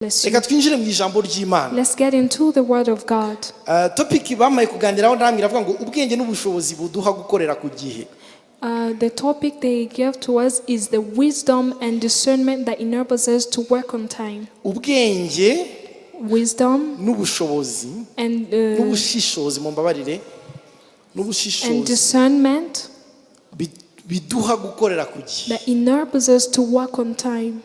Bless you. Reka twinjire mu ijambo ry'Imana. Let's get into the word of God. Topic bamaye kuganiraho ndamira avuga ngo ubwenge n'ubushobozi buduha gukorera ku gihe. The topic they gave to us is the wisdom and discernment that enables us to work on time. Ubwenge, Wisdom n'ubushobozi, and n'ubushishozi mu mbabarire, n'ubushishozi discernment biduha gukorera ku gihe. that enables us to work on time.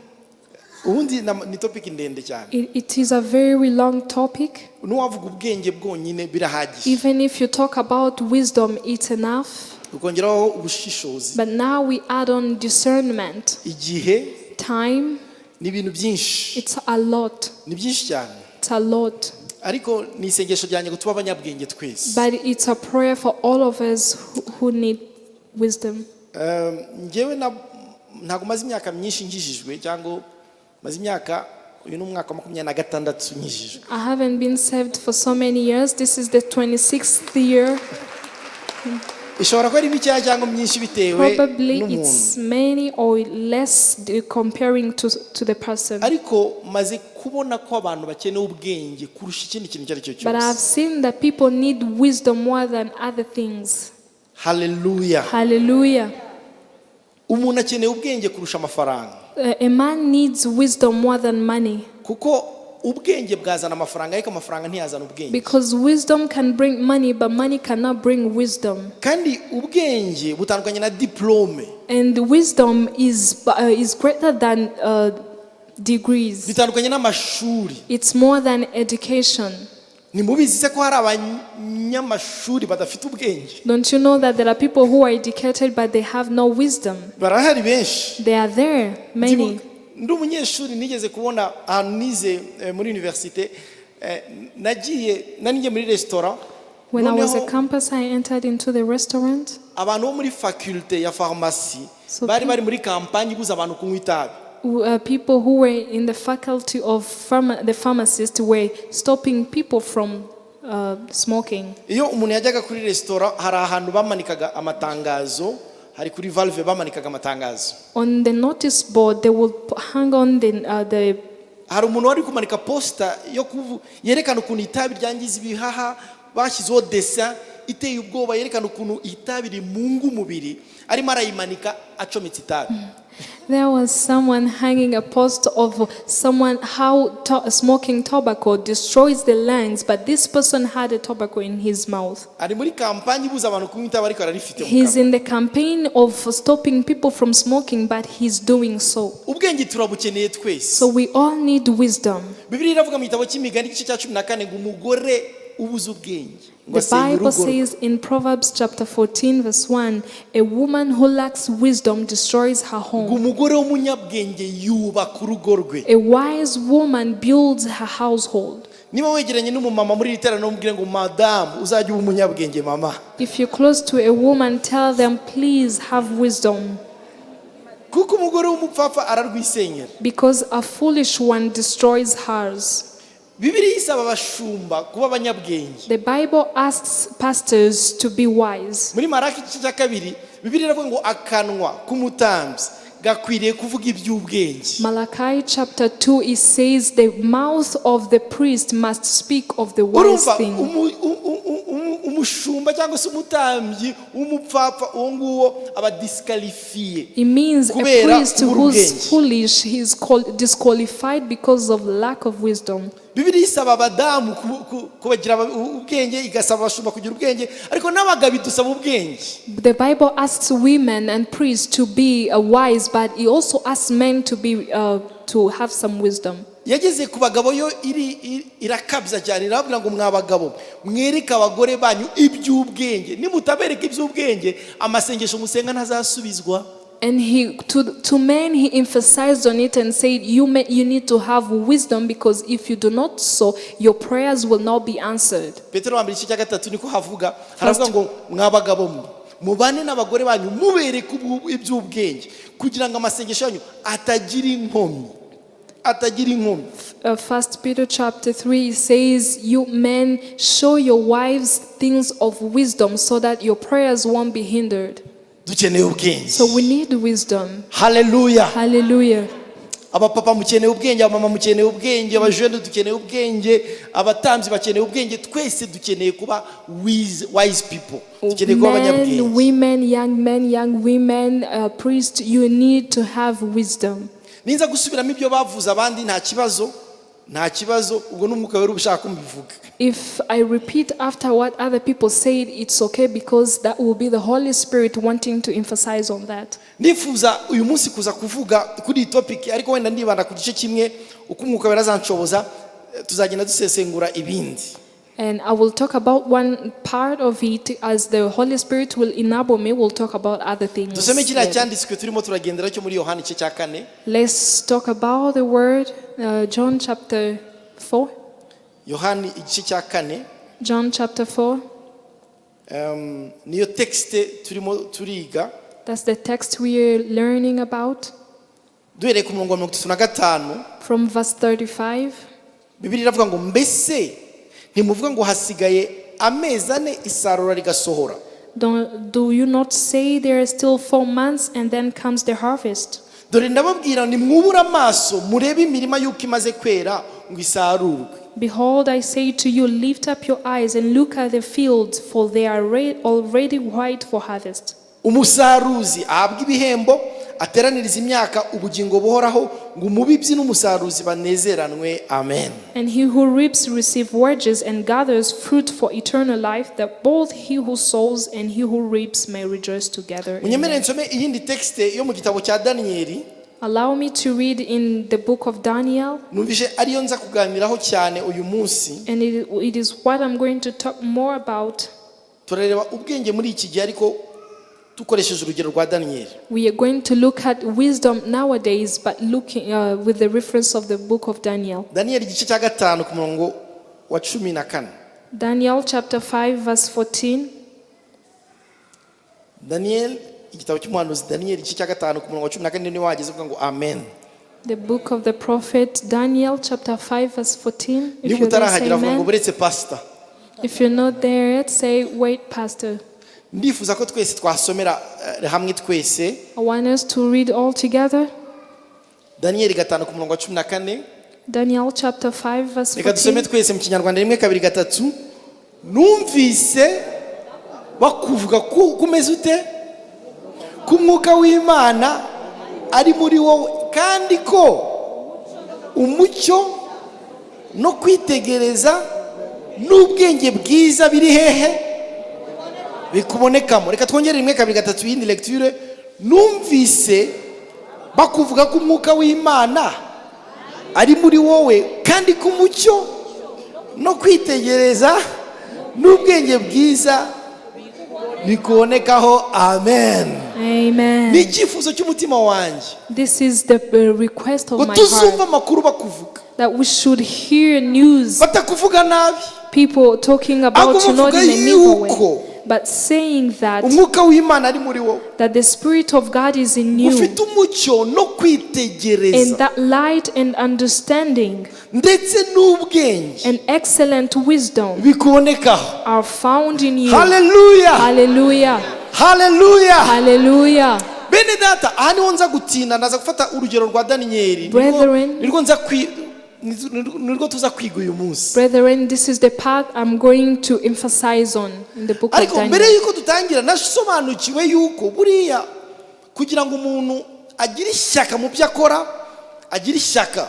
Ubundi ni topic ndende cyane. It is a very long topic. N'uwavuga ubwenge bwonyine birahagije. Even if you talk about wisdom, it's enough. Ukongeraho ubushishozi. But now we add on discernment. Igihe, Time, ni ibintu byinshi. it's a lot. Ni byinshi cyane. It's a lot. Ariko ni isengesho ryanjye ngo tuba abanyabwenge twese. But it's a prayer for all of us who need wisdom. Ngewe ntabwo maze imyaka myinshi nkijijwe cyangwa maze imyaka uyu ni umwaka wa 26 nkijijwe. I haven't been saved for so many years. This is the 26th year. Ishobora kuba ari mikeya cyangwa myinshi bitewe Probably n'umuntu. it's many or less comparing to the person. Ariko maze kubona ko abantu bakeneye ubwenge kurusha ikindi kintu icyo ari cyo But I've cyose. seen that people need wisdom more than other things. Hallelujah. Hallelujah. Umuntu akeneye ubwenge kurusha amafaranga. A man needs wisdom more than money. Kuko ubwenge bwazana amafaranga ariko amafaranga ntiyazana ubwenge. Because wisdom can bring money, but money cannot bring wisdom. Kandi ubwenge butandukanye na diplome. And wisdom is greater than degrees. Bitandukanye n'amashuri. It's more than education. Ni mubizi se ko hari abanyamashuri badafite ubwenge. Don't you know that there are people who are educated but they have no wisdom? Barahari benshi. They are there, many. Ndi umunyeshuri nigeze kubona ahantu nize muri universite nagiye muri restaurant. When I was a campus, I entered into the restaurant. Abantu bo muri faculté ya pharmacie So bari muri campagne ibuza abantu kunywa itabi. People who were in the faculty of the pharmacists were stopping people from smoking. Iyo umuntu yajyaga kuri restaurant hari ahantu bamanikaga amatangazo, hari kuri valve bamanikaga amatangazo. On the notice board they would hang on the hari umuntu wari kumanika poster yo yerekana ukuntu itabi ryangiza ibihaha, bashyizeho dessin iteye ubwoba yerekana ukuntu itabi rimunga umubiri arimo arayimanika acometse itabi. There was someone hanging a poster of someone how smoking tobacco destroys the lungs, but this person had a tobacco in his mouth. He's in the campaign of stopping people from smoking, but he's doing so. So we all need wisdom. The Bible says in Proverbs chapter 14 verse 1, a woman who lacks wisdom destroys her home. A wise woman builds her household. If you're close to a woman, tell them, please have wisdom. Because a foolish one destroys hers. The Bible asks pastors to be wise. Malachi chapter 2 it says the mouth of the priest must speak of the wise thing. It means a priest who's foolish, he is disqualified because of lack of wisdom. The Bible asks women and priests to be wise, but it also asks men to be to have some wisdom. Yageze ku bagabo yo irakabya cyane irabwira ngo mwabagabo mwereka abagore banyu iby'ubwenge nimutabereka iby'ubwenge amasengesho musenga ntazasubizwa. And to men he emphasized on it and said you need to have wisdom, because if you do not so your prayers will not be answered. Petero 2:3 niko havuga haravuga ngo mwabagabo mubane n'abagore banyu mubereka iby'ubwenge kugira ngo amasengesho yanyu atagira inkomyi. 1 Peter chapter 3 says, you men show your wives things of wisdom so that your prayers won't be hindered. So we need wisdom. Hallelujah. Hallelujah. abapapa mukeneye ubwenge, abamama mukeneye ubwenge, abajene dukeneye ubwenge, abatambyi bakeneye ubwenge, twese dukeneye kuba wise people, dukeneye kuba abanyabwenge. Men, young women, priests, you need to have wisdom. Ninza gusubiramo ibyo bavuze abandi nta kibazo, ubwo n'umwuka wera ubushaka kumbivuga. If I repeat after what other people said, it's okay, because that will be the Holy Spirit wanting to emphasize on that. Nifuza uyu munsi kuza kuvuga kuri iyi topic, ariko wenda ndibanda ku gice kimwe, uko umwuka wera azanshoboza tuzagenda dusesengura ibindi. And I will talk about one part of it as the Holy Spirit will enable me. We'll talk about other things. Dusome kiriya cyanditswe turimo turagendera cyo muri Yohana igice cya 4. Let's talk about the word, John chapter 4. Yohana igice cya 4. John chapter 4. Niyo texte turimo turiga. That's the text we are learning about. Duhereye ku murongo wa 35. From verse 35. Bibiliya iravuga ngo mbese ntimuvuga ngo hasigaye amezi 4 isarura rigasohora. Do you not say there are still 4 months and then comes the harvest? Dore ndababwira ni mwubura amaso murebe imirima yuko imaze kwera ngo isarurwe. Behold, I say to you, lift up your eyes and look at the fields, for they are already white for harvest. Umusaruzi ahabwa ibihembo, ateraniriza imyaka ubugingo buhoraho, ngo umubibyi n'umusaruzi banezeranwe. Amen. And he who reaps receive wages and gathers fruit for eternal life, that both he who sows and he who reaps may rejoice together. Munyemere nsome iyindi texte yo mu gitabo cya Danieli. Allow me to read in the book of Daniel. Numvise ariyo nza kuganiraho cyane uyu munsi. And it is what I'm going to talk more about. Turareba ubwenge muri iki gihe ariko tukoresheje urugero rwa Daniel. We are going to look at wisdom nowadays, but looking with the reference of the book of Daniel. Daniel igice cya 5 ku murongo wa 14. Daniel chapter 5 verse 14. Daniel igitabo cy'umuhanuzi Daniel igice cya 5 ku murongo wa 14 niwe wageze kuvuga ngo amen. The book of the prophet Daniel chapter 5 verse 14. If you're utarahagira vuga ngo buretse pastor. If you're not there yet, say wait pastor. Ndifuza ko twese twasomera hamwe twese. I want us to read all together. Daniel 5 ku murongo wa 14. Daniel chapter 5 verse 14. Reka dusome twese mu Kinyarwanda 1 2 3. Numvise bakuvuga kumeze ute ku mwuka w'Imana ari muri wowe, kandi ko umucyo no kwitegereza n'ubwenge bwiza biri hehe bikubonekamo. Reka twongere 1 2 3 yindi lecture. Numvise bakuvuga ko umwuka w'Imana ari muri wowe, kandi ko umucyo no kwitegereza n'ubwenge bwiza bikubonekaho. Amen. Amen. Ni icyifuzo cy'umutima wanjye. This is the request of my heart, tuzumva amakuru bakuvuga, that we should hear news, batakuvuga nabi, people talking about you not in an evil way, but saying that umwuka w'Imana ari muri wowe, that the Spirit of God is in you, ufite umucyo no kwitegereza, and that light and understanding ndetse n'ubwenge and excellent wisdom bikubonekaho are found in you. Hallelujah. Hallelujah. Hallelujah. Hallelujah. Bene data, aha niho nza gutinda, ndaza gufata urugero rwa Daniel. Brethren, nirwo tuza kwiga uyu munsi. Brethren, this is the part I'm going to emphasize on in the book of Ariko mbere Daniel. yuko dutangira nasobanukiwe yuko buriya kugira ngo umuntu agire ishyaka mu byo akora, agire ishyaka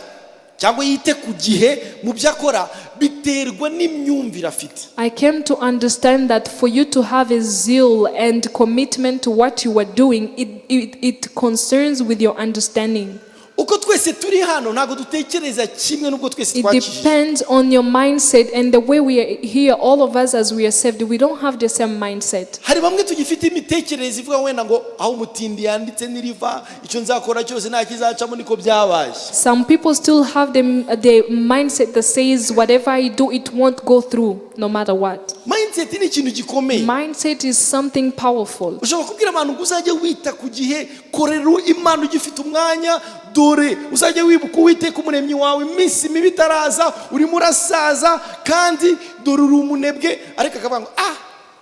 cyangwa yite ku gihe mu byo akora, biterwa n'imyumvire afite. I came to understand that for you to have a zeal and commitment to what you are doing, it concerns with your understanding. Uko twese turi hano ntago dutekereza kimwe nubwo twese It twakije. depends on your mindset, and the way we are here, all of us as we are saved, we don't have the same mindset. Hari bamwe tugifite imitekerereze ivuga wenda ngo aho umutindi yanditse niriva icyo nzakora cyose nta kizacamo niko byabaye. Some people still have the mindset that says whatever I do, it won't go through no matter what. Mindset ni ikintu gikomeye. Mindset is something powerful. Ushobora kubwira abantu ngo uzajye wita ku gihe, korera Imana ugifite umwanya, dore uzajye wibuka Uwiteka umuremyi wawe, iminsi mibi itaraza, urimo urasaza, kandi dore uri umunebwe. Ariko akavuga ngo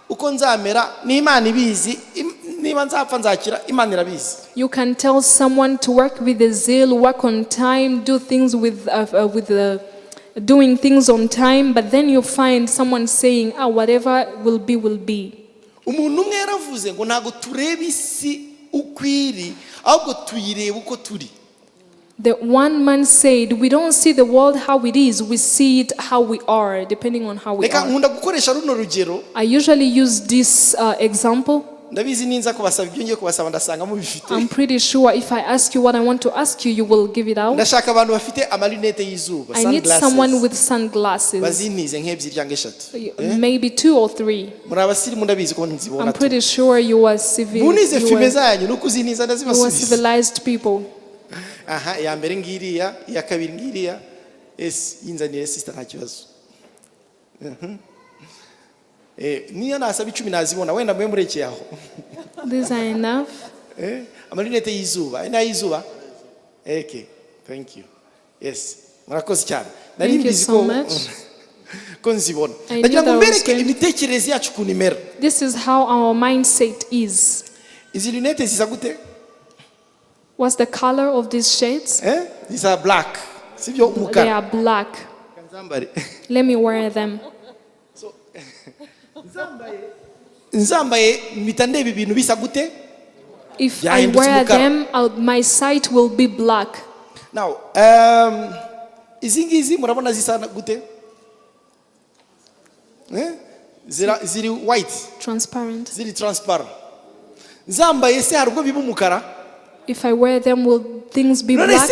uko nzamera ni Imana ibizi, niba nzapfa nzakira Imana irabizi. You can tell someone to work with the zeal, work on time, do things doing things on time, but then you find someone saying, whatever will be, will be. Umuntu umwe yaravuze ngo ntago tureba isi ukwiri ahubwo tuyireba uko turi. The one man said, we don't see the world how it is, we see it how we are, depending on how we Reka are. nkunda gukoresha runo rugero. I usually use this example. Ndabizi ninza kubasaba ibyo ngiye kubasaba ndasanga mubifite. I'm pretty sure if I ask you what I want to ask you, you will give it out. Ndashaka abantu bafite amalinete y'izuba, I need someone with sunglasses. bazinize nk'ebyiri cyangwa eshatu. Maybe 2 or 3. Muri abasirimu ndabizi ko nzibona. I'm pretty sure you are Munize filme zanyu nuko uziniza ndazibasubiza. civilized people. Aha, ya mbere ngiriya, ya kabiri ngiriya. Yes, yinzanire sister nta kibazo. Niyo nasaba 10 nazibona wenda mwe murekeye aho. These are enough. Amalinete y'izuba, ina y'izuba. Okay, thank you. Yes, murakoze cyane. Nari mbizi ko ko nzibona. Ndagira ngo mbereke imitekerereze yacu kunimera. This is how our mindset is. Izi lunette zisa gute? What's the color of these shades? These are black. Sibyo umukara. They are black. Let me wear them. So nzambaye mitandebe ibintu bisa gute? If I wear them, my sight will be black. Now, izi ngizi murabona zisa gute? Ziri white. Transparent. Ziri transparent. Nzambaye se harubwo biba umukara? If I wear them, will things be black?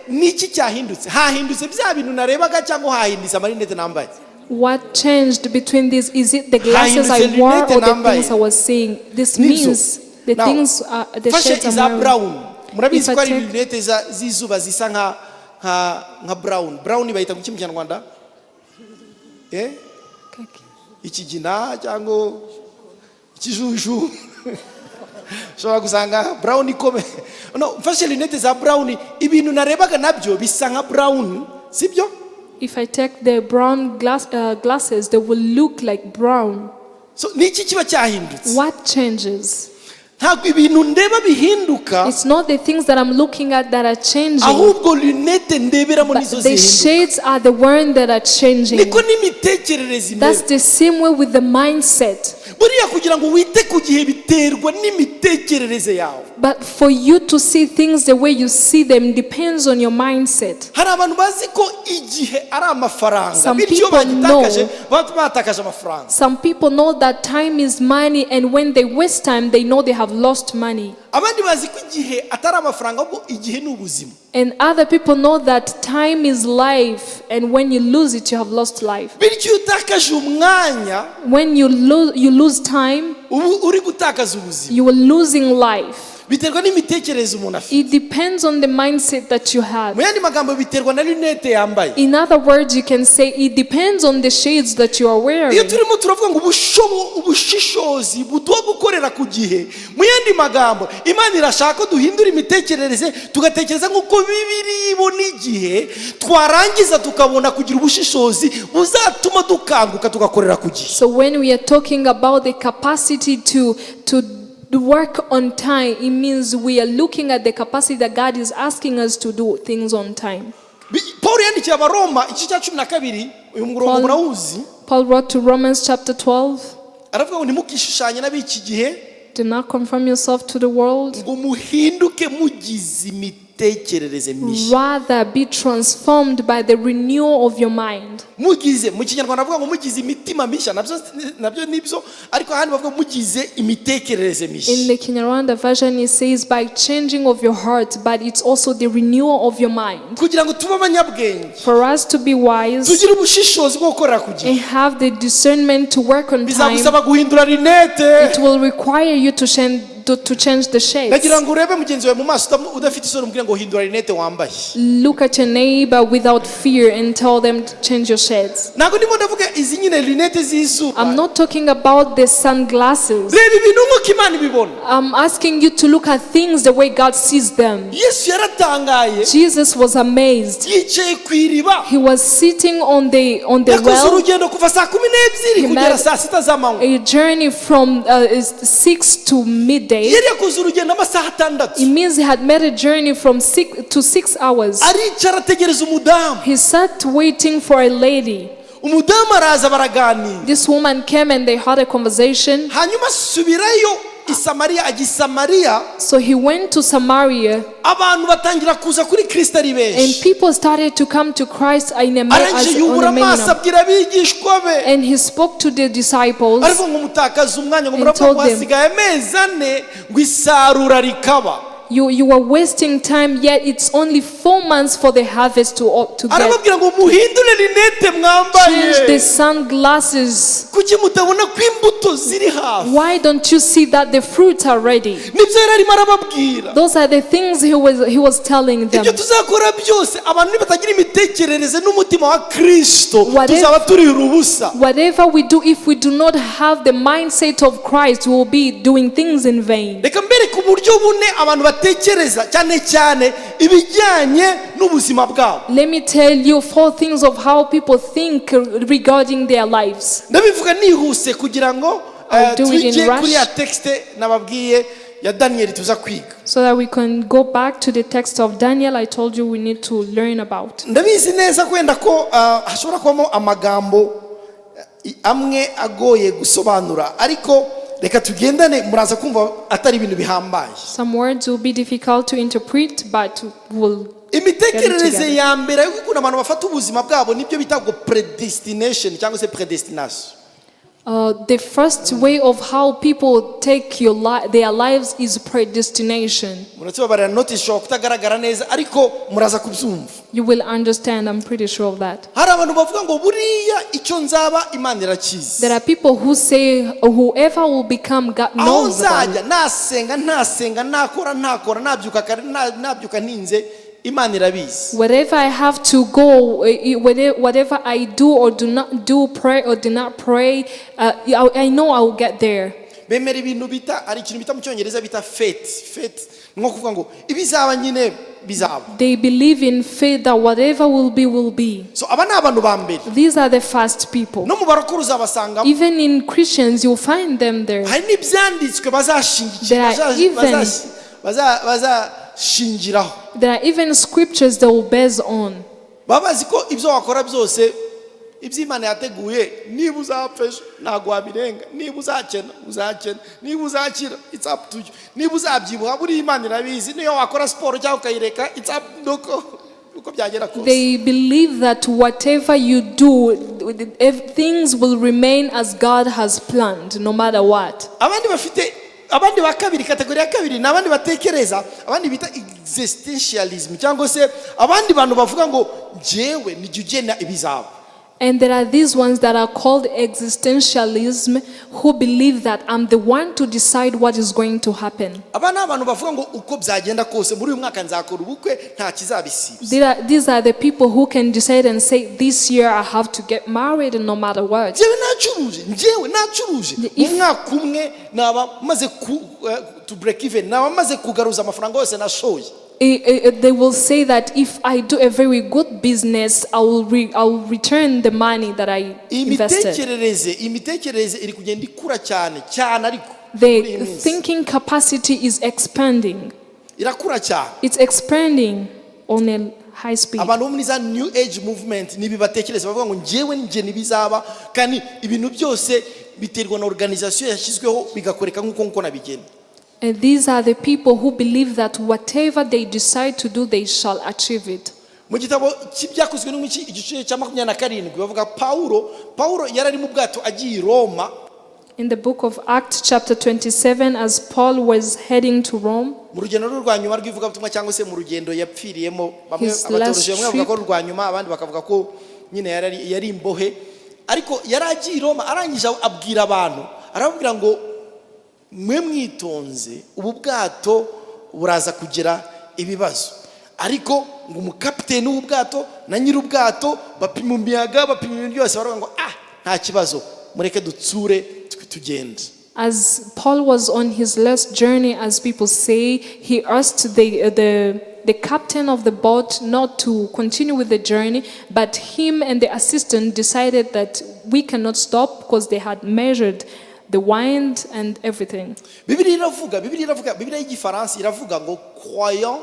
Niki cyahindutse? Hahindutse bya bintu narebaga cyangwa hahindutse amarinete nambaye? What changed between these? Is it the glasses I wore or the things I was seeing? This means the things, the shades is I'm wearing. brown. Murabizi ko ari lunette zizuba zisa nka brown. Brown bayita mu Kinyarwanda? Ikigina cyangwa ikijuju. Shobora gusanga brown ikome. No, mfashe lunette za brown ibintu narebaga nabyo bisa nka brown, sibyo? If I take the brown glasses, they will look like brown. So niki kiba cyahindutse? What changes? Ntabwo ibintu ndeba bihinduka. It's not the things that I'm looking at that are changing. Ahubwo lunette ndeberamo nizo The shades are the ones that are changing. Niko n'imitekerereze imwe. That's the same way with the mindset. Buriya kugira ngo wite ku gihe biterwa n'imitekerereze yawe. But for you to see things the way you see them depends on your mindset. Hari abantu bazi ko igihe ari amafaranga. Some Bityo people bagitakaje batakaje amafaranga. Some people know that time is money, and when they waste time, they know they have lost money. Abandi bazi ko igihe atari amafaranga ahubwo igihe ni ubuzima. And other people know that time is life, and when you lose it, you have lost life. Bityo utakaje umwanya. When you lose time, uri gutakaza ubuzima. you are losing life. Biterwa n'imitekerereze umuntu afite. It depends on the mindset that you have. Mu yandi magambo biterwa na lunette yambaye. In other words, you can say it depends on the shades that you are wearing. Iyo turimo turavuga ngo ubushishozi butuba gukorera ku gihe. Mu yandi magambo Imana irashaka ko duhindura imitekerereze tugatekereza nk'uko Bibiliya ibona igihe twarangiza tukabona kugira ubushishozi buzatuma dukanguka tugakorera ku gihe. So when we are talking about the capacity to work on time, it means we are looking at the capacity that God is asking us to do things on time. Paul yandikiye Abaroma igice cya 12 uyu murongo murawuzi. Paul wrote to Romans chapter 12. Aravuga ngo ntimukishushanye n'abiki gihe. Do not conform yourself to the world. Ngo muhinduke mugize imitekerereze mishya. Rather be transformed by the renewal of your mind. Mugize mu Kinyarwanda bavuga ngo mugize imitima mishya nabyo nibyo ariko ahandi bavuga mugize imitekerereze mishya. In the Kinyarwanda version it says by changing of your heart, but it's also the renewal of your mind. Kugira ngo tube abanyabwenge. For us to be wise. Tugire ubushishozi bwo gukorera ku gihe. And have the discernment to work on time. Bizagusaba guhindura lunette. It will require you to change the shades. Nagira ngo urebe mugenzi wawe mu maso udafite isoni umubwire ngo hindura lunette wambaye. Look at your neighbor without fear and tell them to change your shades. Ntabwo ndimo ndavuga izi nyine lunette z'izuba. I'm not talking about the sunglasses. Reba ibintu nk'uko Imana ibibona. I'm asking you to look at things the way God sees them. Yesu yaratangaye. Jesus was amazed. Yicaye ku iriba. He was sitting on the Yakoze well. urugendo kuva saa 12 kugera saa 6 z'amanywa. A journey from 6 to midday. day, yari yakoze urugendo amasaha 6. it means he had made a journey from 6 to 6 hours. aricara ategereza umudamu. He sat waiting for a lady. umudamu araza baraganira. This woman came and they had a conversation. hanyuma asubirayo i Samariya, ajya i Samariya. So he went to Samaria, abantu batangira kuza kuri Kristo ari and benshi. people started to come to Christ in a arangije yubura amaso abwira abigishwa be. and he spoke to the disciples ariko ngo mutakaza umwanya ngo and muravuga told ngo them, hasigaye amezi 4 ngo isarura rikaba. you are wasting time, yet it's only 4 months for the harvest to get. arababwira ngo muhindure rinete mwambaye. Change the sunglasses. kuki mutabona ko imbuto ziri hafi? Why don't you see that the fruits are ready? nibyo yari arimo arababwira. Those are the things he was telling them. ibyo tuzakora byose abantu nibatagira imitekerereze n'umutima wa Kristo Whatever- tuzaba turi ubusa. Whatever we do, if we do not have the mindset of Christ, we will be doing things in vain. reka mbere ku buryo bune abantu batekereza cyane cyane ibijyanye n'ubuzima bwabo. Let me tell you 4 things of how people think regarding their lives. ndabivuga nihuse kugira ngo I'll do it in tujye rush. kuri ya texte nababwiye ya Daniel tuza kwiga. So that we can go back to the text of Daniel I told you we need to learn about. ndabizi neza kwenda ko hashobora kubamo amagambo amwe agoye gusobanura, ariko reka tugendane, muraza kumva atari ibintu bihambaye. Some words will be difficult to interpret, but we'll imitekerereze ya mbere y'ukuntu abantu bafata ubuzima bwabo nibyo bita ngo predestination cyangwa se predestination. the first way of how people take their lives is predestination. muratse barara notice shobora kutagaragara neza ariko muraza kubyumva. You will understand, I'm pretty sure of that. hari abantu bavuga ngo buriya icyo nzaba Imana irakizi. There are people who say whoever will become God aho knows about nzajya nasenga nakora nabyuka kare nabyuka ntinze Imana irabizi. wherever I have to go, whatever I do or do not do, pray or do not pray, I know I will get there. bemera ibintu bita ari ikintu bita mu cyongereza bita fate nko kuvuga ngo ibizaba nyine bizaba. They believe in faith that whatever will be. so aba ni abantu ba mbere. These are the first people. no mu barokuru uzabasangamo. Even in Christians, you'll find them there. hari n'ibyanditswe There are bazashingiraho. There are even scriptures that will base on. baba bazi ko ibyo wakora byose ibyo Imana yateguye, niba uzapfa ejo ntabwo wabirenga, niba uzakena niba uzakira it's up to you, niba uzabyibuha buri Imana irabizi, niyo wakora siporo cyangwa ukayireka it's up uko byagera kose. They believe that whatever you do, things will remain as God has planned, no matter what. abandi ba kabiri, kategori ya kabiri, ni abandi batekereza, abandi bita existentialism cyangwa se abandi bantu bavuga ngo jewe nijye ugena ibizaba. And there are these ones that are called existentialism, who believe that I'm the one to decide what is going to happen. aba ni abantu bavuga ngo uko byagenda kose muri uyu mwaka nzakora ubukwe nta kizabisiba. These are the people who can decide and say, this year I have to get married no matter what. njyewe nacuruje mu mwaka umwe naba maze to break even, naba maze kugaruza amafaranga yose nashoye. They will say that if I do a very good business, I will return the money that I invested. imitekerereze iri kugenda ikura cyane ariko The thinking capacity is expanding. irakura cyane. It's expanding on a high speed. abantu bo muri za new age movement nibi batekereza bavuga ngo njyewe nje nibizaba, kandi ibintu byose biterwa na organisation yashyizweho bigakoreka nkuko nabigena. And these are the people who believe that whatever they decide to do, they shall achieve it. mu gitabo cy'ibyakozwe n'iki igice cya 27 bavuga Paulo yarari mu bwato agiye Roma. In the book of Acts chapter 27, as Paul was heading to Rome, mu rugendo rwa nyuma rw'ivugabutumwa cyangwa se mu rugendo yapfiriyemo, bamwe His abatoroje last bamwe bavuga ko trip. rwa nyuma, abandi bakavuga ko nyine yari imbohe, ariko yaragiye Roma arangije abwira abantu, arababwira ngo mwe mwitonze ubu bwato buraza kugira ibibazo, ariko ngo umukapiteni w'ubwato na nyiri ubwato bapima umuyaga, bapima ibintu byose, baravuga ngo nta kibazo mureke dutsure tugende. as Paul was on his last journey, as people say, he asked the captain of the boat not to continue with the journey, but him and the assistant decided that we cannot stop because they had measured the wine and everything. Bibiliya y'igifaransa iravuga ngo croyant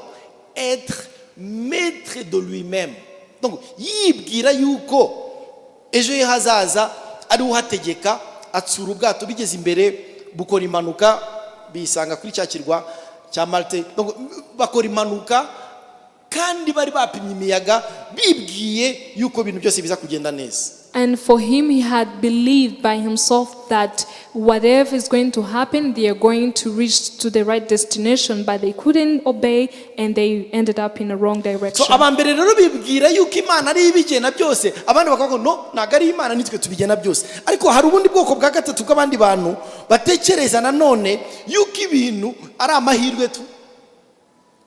être maître de lui-même. Donc yibwira yuko ejo ye hazaza ari uhategeka, atsura ubwato bigeze imbere bukora impanuka bisanga kuri cya kirwa cya Malte. Donc bakora impanuka kandi bari bapimye imiyaga bibwiye yuko ibintu byose biza kugenda neza. And for him, he had believed by himself that whatever is going to happen, they are going to reach to the right destination, but they couldn't obey and they ended up in the wrong direction. So abambere rero bibwira yuko Imana ari ibigena byose, abandi bakavuga no naga ari Imana nitwe tubigena byose. Ariko hari ubundi bwoko bwa gatatu bw'abandi bantu batekereza nanone yuko ibintu ari amahirwe tu.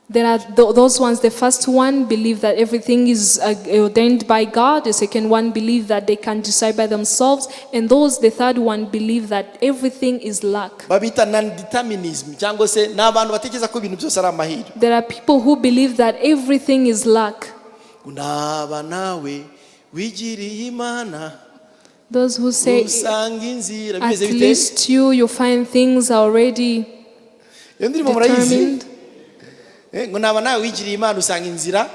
There are those ones. The first one believe that everything is ordained by God. The second one believe that they can decide by themselves, and the third one believe that everything is luck. Babita non-determinism cyangwa se n'abantu batekereza ko ibintu byose ari amahirwe. There are people who believe that everything is luck. Unaba nawe wigiriye Imana. Those who say at least you find things already determined. Ngo naba nawe wigiriye Imana usanga inzira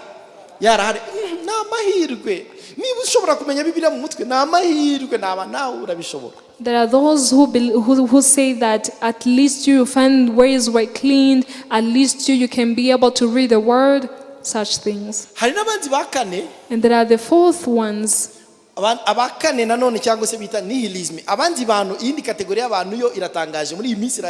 yarahari. N'amahirwe niba ushobora kumenya Bibiliya mu mutwe n'amahirwe naba nawe urabishobora. There are those who say that at least you find ways were cleaned, at least you can be able to read the word, such things. Hari n'abandi bakane, and there are the fourth ones. Abakane nanone cyangwa se bita nihilism. Abandi bantu indi kategori y'abantu yo iratangaje muri iyi minsi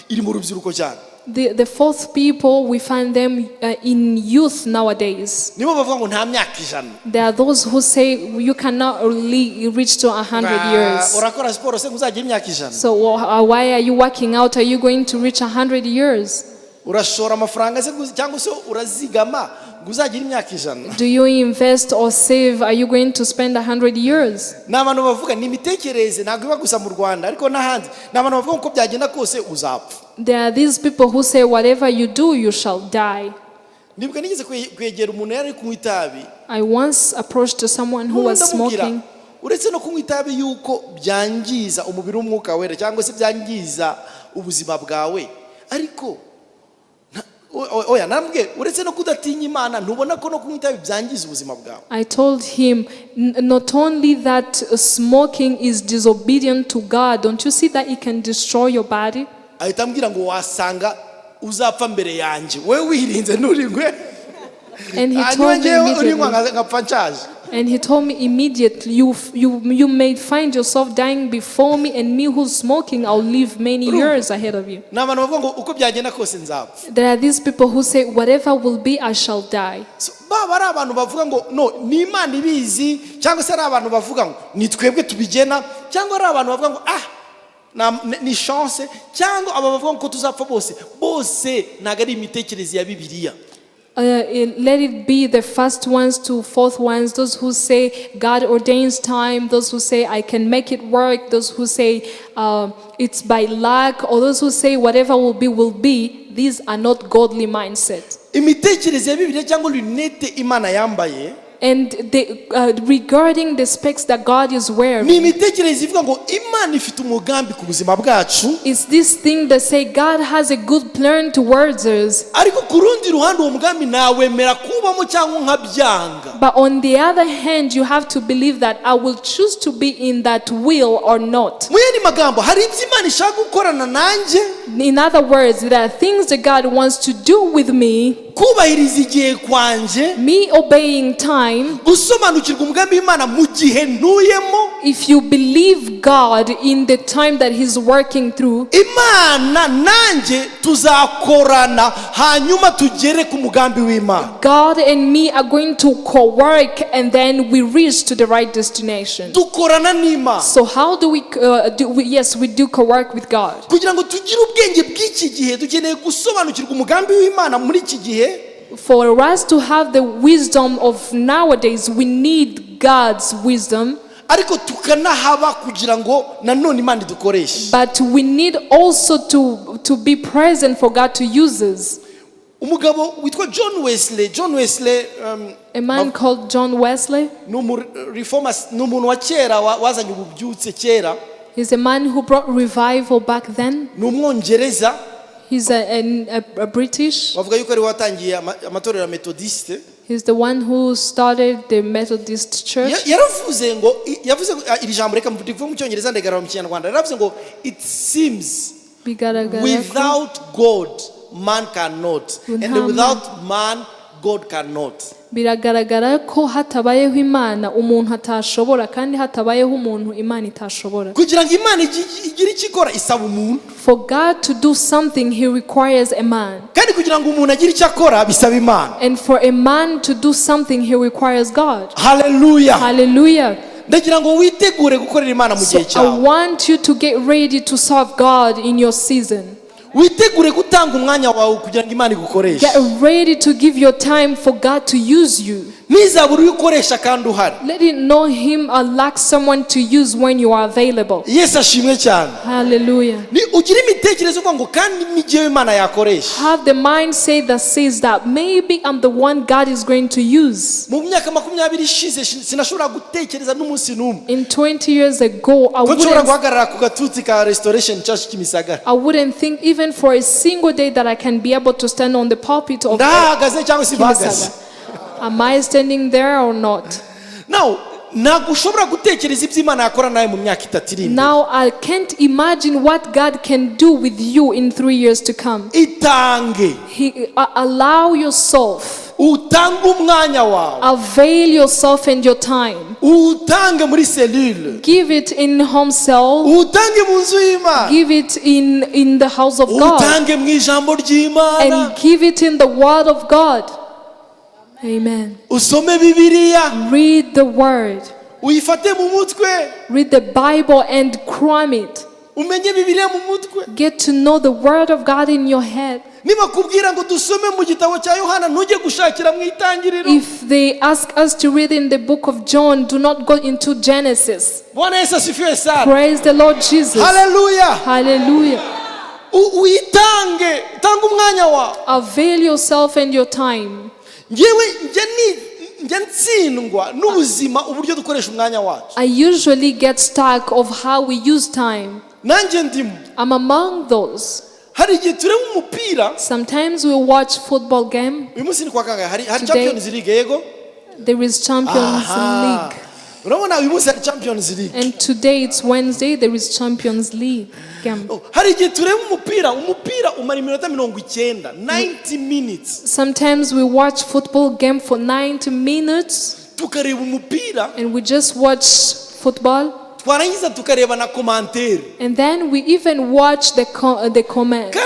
iri mu rubyiruko cyane. The fourth people, we find them in youth nowadays. Nibo bavuga ngo nta myaka ijana. There are those who say you cannot really reach to 100 years. Urakora siporo se uzagira imyaka ijana. So why are you working out? Are you going to reach 100 years? Urashora amafaranga se cyangwa se urazigama uzagira imyaka ijana. Do you invest or save? Are you going to spend 100 years? N'abantu bavuga ni imitekerereze ntabwo iba gusa mu Rwanda ariko n'ahandi. N'abantu bavuga ko byagenda kose uzapfa. There are these people who say whatever you do you shall die. Nibwo nigeze kwegera umuntu yari kunywa itabi. I once approached someone who was smoking. Uretse no kunywa itabi yuko byangiza umubiri w'umwuka wera cyangwa se byangiza ubuzima bwawe, ariko oya nambwe uretse no kudatinya Imana ntubona ko no kunywa itabi byangiza ubuzima bwawe. I told him not only that smoking is disobedient to God, don't you see that it can destroy your body? Ahita ambwira ngo wasanga uzapfa mbere yanjye wewe wirinze nturingwe. And he told me immediately, you may find yourself dying before me, and me who's smoking, I'll live many years ahead of you. There are these people who say whatever will be, I shall die. So bari abantu bavuga ngo no ni Imana ibizi cyangwa se ari abantu bavuga ngo ni twebwe tubigena cyangwa ari abantu bavuga ngo ni chance cyangwa aba bavuga ngo tuzapfa bose ntago ari imitekerereze ya Bibiliya. Let it be the first ones to fourth ones, those who say God ordains time, those who say I can make it work, those who say it's by luck, or those who say whatever will be. These are not godly mindset. Imitekerereze ya Bibiliya cyangwa lunette Imana yambaye. And regarding the specs that God is wearing, it's this thing that say God has a good plan towards us. But on the other hand, you have to believe that I will choose to be in that will or not. In other words, there are things that God wants to do with me, me obeying time. If you believe God in the time that He's working through, God and me are going to co-work, and then we reach to the right destination. So how do we yes, we do co-work with God. For us to have the wisdom of nowadays, we need God's wisdom. But we need also to be present for God to use us. A man called John Wesley. He's a man who brought revival back then. ni umwongereza. He's a British. bavuga yuko ari watangiye amatorero ya methodiste. He's the one who started the Methodist Church. Yavuze iri jambo reka mvuge mu cyongereza ndegarura mu kinyarwanda. Yaravuze ngo it seems without God man cannot, and without man God cannot. Biragaragara ko hatabayeho Imana umuntu atashobora, kandi hatabayeho umuntu Imana itashobora. Kugira ngo Imana igire ikikora isaba umuntu. For God to do something, He requires a man. Kandi kugira ngo umuntu agire icyo akora bisaba Imana. And for a man to do something, he requires God. Hallelujah. Hallelujah. Ndagira ngo witegure gukorera Imana mu gihe cyawe. I want you to get ready to serve God in your season. Witegure gutanga umwanya wawe kugira ngo Imana igukoreshe. Get ready to give your time for God to use you. Nizabura uyikoresha kandi uhari. Let it know Him or lack someone to use when you are available. Yesu ashimwe cyane. Hallelujah. Ni ugira imitekerezo ngo kandi n'igihe Imana yakoresha. Have the mindset that says that maybe I'm the one God is going to use. Mu myaka 20 ishize sinashobora gutekereza n'umunsi n'umwe. In 20 years ago, I wouldn't think even for a single day that I can be able to stand on the pulpit of Kimisagara. Am I standing there or not? Now, I can't imagine what God can do with you in 3 years to come. Allow yourself. Avail yourself and your time. Give it in home cell. Give it in the house of God. And give it in the word of God. Amen. Read the word. Read the Bible and cram it. Get to know the word of God in your head. If they ask us to read in the book of John, do not go into Genesis. Praise the Lord Jesus. Hallelujah. Hallelujah. Avail yourself and your time. I usually get stuck of how we use time. I'm among those. Sometimes we watch football game. Today, there is Champions League. And today it's Wednesday, there is Champions League game. 90 minutes. Sometimes we watch football game for 90 minutes. And we just watch football. And then we even watch the comments.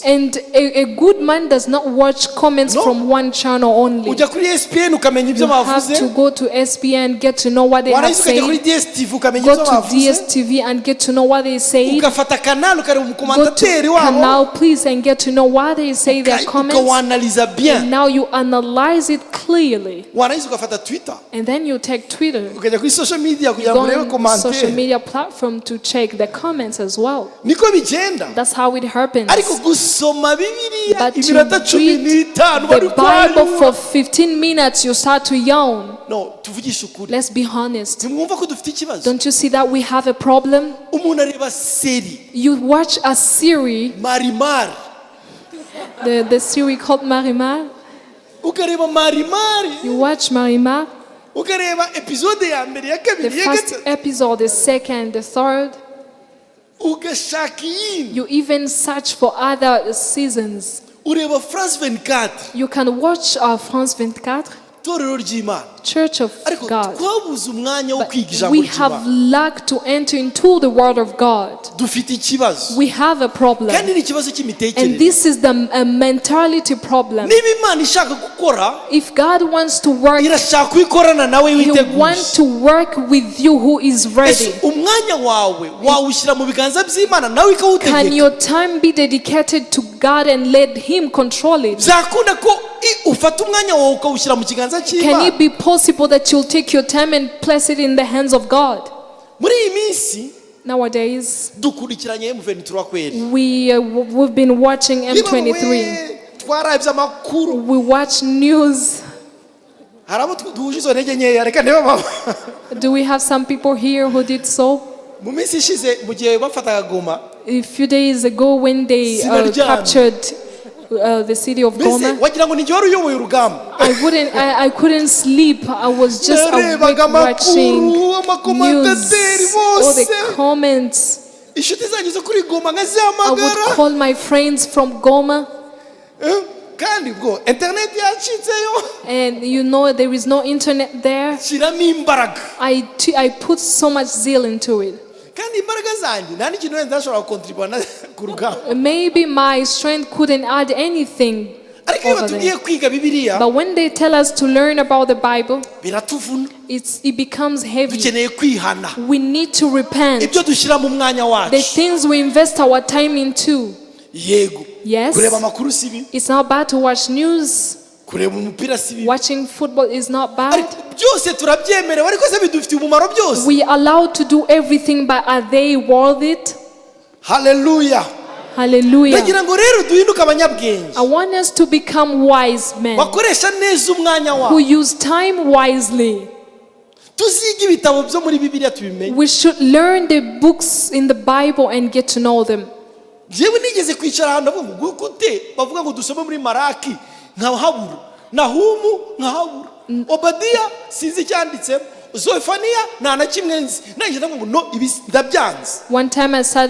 And a good man does not watch comments from one channel only. You have to go to SPN, get to know what they have said. Go to DSTV and get to know what they say. Go to Canal, please, and get to know what they say, their comments. And now you analyze it clearly. And then you take Twitter. You go on social media platform to check the comments as well. That's how it happens. But to read the Bible for 15 minutes, you start to yawn. No, let's be honest. Don't you see that we have a problem? You watch a series, the series called Marimar. You watch Marimar. The first episode, the second, the third. You even search for other seasons. You can watch France 24. Church of God. But we have lacked to enter into the word of God. We have a problem. And this is the mentality problem. If God wants to work, He wants to work with you who is ready. Can your time be dedicated to God and let Him control it? Can it be possible that you'll take your time and place it in the hands of God? Nowadays, we've been watching M23. We watch news. harabo duhuje izo ntege nkeya reka ndebe baba. Do we have some people here who did so? Mu minsi ishize mu gihe bafataga Goma, A few days ago when they captured the city of Goma, wagira ngo ninjye wari uyoboye urugamba. I couldn't sleep. I was just awake watching news, all the comments. Inshuti zanjye zo kuri Goma I would nkazihamagara. call my friends from Goma, Kandi ubwo internet yacitseyo. and you know there is no internet there. Shyiramo imbaraga. I put so much zeal into it. Kandi imbaraga zanjye nta n'ikintu wenda ndashobora gukontribuna ku rugamba. Maybe my strength couldn't add anything Ariko iyo over tugiye there. kwiga Bibiliya But when they tell us to learn about the Bible, biratuvuna. it becomes heavy. Dukeneye kwihana. We need to repent. Ibyo dushyira mu mwanya The wacu. things we invest our time into. Yego. Yes, Kureba amakuru si bibi. it's not bad to watch news. Kureba umupira si bibi. Watching football is not bad. Ariko byose turabyemerewe ariko se bidufitiye umumaro byose. We are allowed to do everything, but are they worth it? Hallelujah. Hallelujah. Ndagira ngo rero duhinduke abanyabwenge. I want us to become wise men Bakoresha neza umwanya who wabo. use time wisely. Tuziga ibitabo byo muri Bibiliya tubimenye. We should learn the books in the Bible and get to know them. Jewe nigeze kwicara ahantu bavuga gute bavuga ngo dusome muri Maraki nkahabura. Nahumu nkahabura. Obadiya sinzi icyanditsemo. Zefaniya nta na kimwe nzi. Nanjye ndavuga ngo no ibi ndabyanze. One time I sat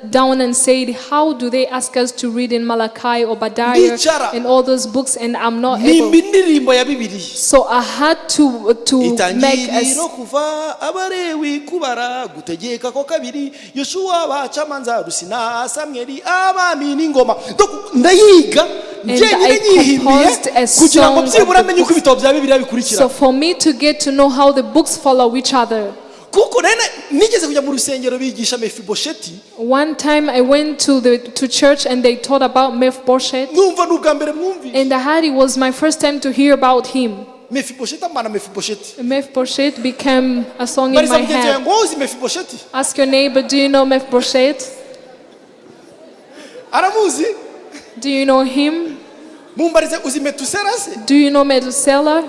down and said, how do they ask us to read in Malachi, Obadiah, Bicara. and all those books, and I'm not able. Nimba indirimbo ya Bibiliya. So I had to make Itangiriro kuva Abalewi kubara gutegeka ko kabiri Yoshua bacamanza Rusina Samweli abami n'ingoma. Ndayiga njyenyine nyihimbiye kugira ngo byibura amenye uko ibitabo bya Bibiliya bikurikira. So for me to get to know how the books follow each other. Kuko nigeze kujya mu rusengero bigisha Mefibosheti. One time I went to church and they taught about Mephibosheth, Numva n'ubwa mbere mwumvise. and it was my first time to hear about him. Mefibosheti amana Mefibosheti. Mephibosheth became a song in my head. Ngo uzi Mefibosheti? Ask your neighbor, do you know Mephibosheth? Aramuzi? Do you know him? Mumbarize uzi Metusela se? Do you know Methuselah?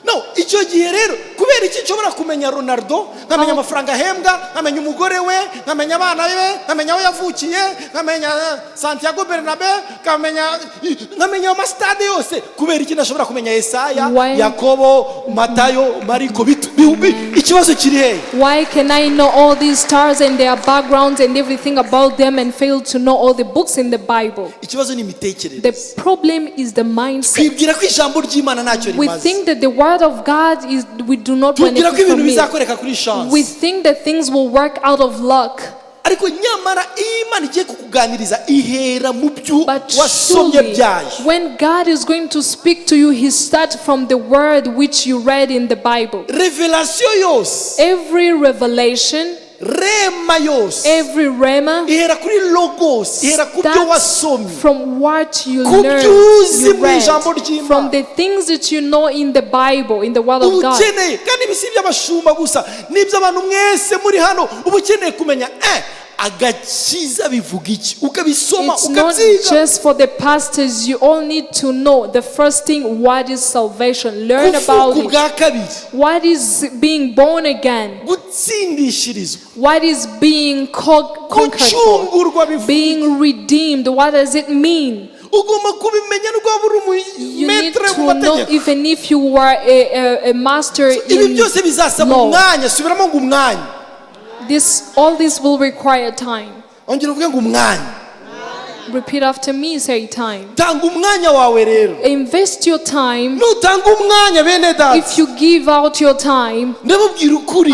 No, icyo gihe rero kubera iki nshobora kumenya Ronaldo, nkamenya amafaranga ahembwa, nkamenya umugore we, nkamenya abana be, nkamenya aho yavukiye, nkamenya Santiago Bernabeu, nkamenya amastade yose, kubera iki nashobora kumenya Yesaya, Yakobo, Matayo, Mariko, ikibazo kiri he? Why can I know all these stars and their backgrounds and everything about them and fail to know all the books in the Bible? Ikibazo ni imitekerereze. The problem is the mindset. Twibwira ko ijambo ry'Imana ntacyo We rimaze. think that the word of God is, we do not Twibwira ko benefit ibintu from it. bizakoreka kuri chance. We think that things will work out of luck. Ariko nyamara Imana igiye kukuganiriza ihera mu byo But wasomye surely, byayo. when God is going to speak to you, He starts from the word which you read in the Bible. Revelation yose, Every revelation, rema yose, every rhema ihera kuri logos, ihera ku byo starts wasomye. from what you Ku learned, byo uzi you mu read, ijambo ry'Imana. from the things that you know in the Bible, in the Word of God. Ukeneye kandi ibi si iby'abashumba gusa nibyo abantu mwese muri hano uba ukeneye kumenya agakiza bivuga iki ukabisoma It's not ukabyiga. just for the pastors. You all need to know the first thing, what is salvation. Learn about Kuvuka it. bwa kabiri, What is being born again? gutsindishirizwa, What is being conquered for? gucungurwa bivuga. Being redeemed. What does it mean? Ugomba kubimenya nubwo waba uri You need umumetre mu to know, mategeko. even if you were a master Ibi in byose bizasaba law. umwanya, subiramo ngo umwanya. All this will require time. Ongera uvuge ngo umwanya. Repeat after me, say time. Tanga umwanya wawe rero. Invest your time. Nutanga umwanya bene data, If you give out your time, ndababwira ukuri,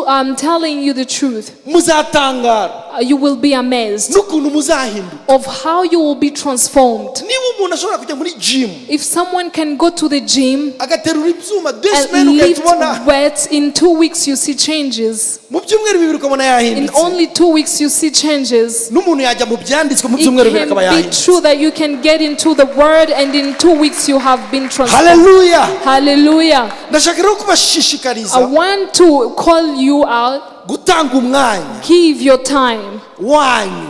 I'm telling you the truth. muzatangara You will be amazed n'ukuntu muzahinduka. of how you will be transformed. Niba umuntu ashobora kujya muri gym If someone can go to the gym agaterura ibyuma 2 and semaines lift ugahita ubona weights, in 2 weeks you see changes. mu byumweru bibiri ukabona In yahindutse. only 2 weeks you see changes. N'umuntu yajya mu byanditswe mu It byumweru bibiri can akaba be yahindutse. true that you can get into the word and in 2 weeks you have been transformed. Hallelujah. Hallelujah. Ndashaka rero I kubashishikariza want to call you out. gutanga umwanya Give your time. wanyu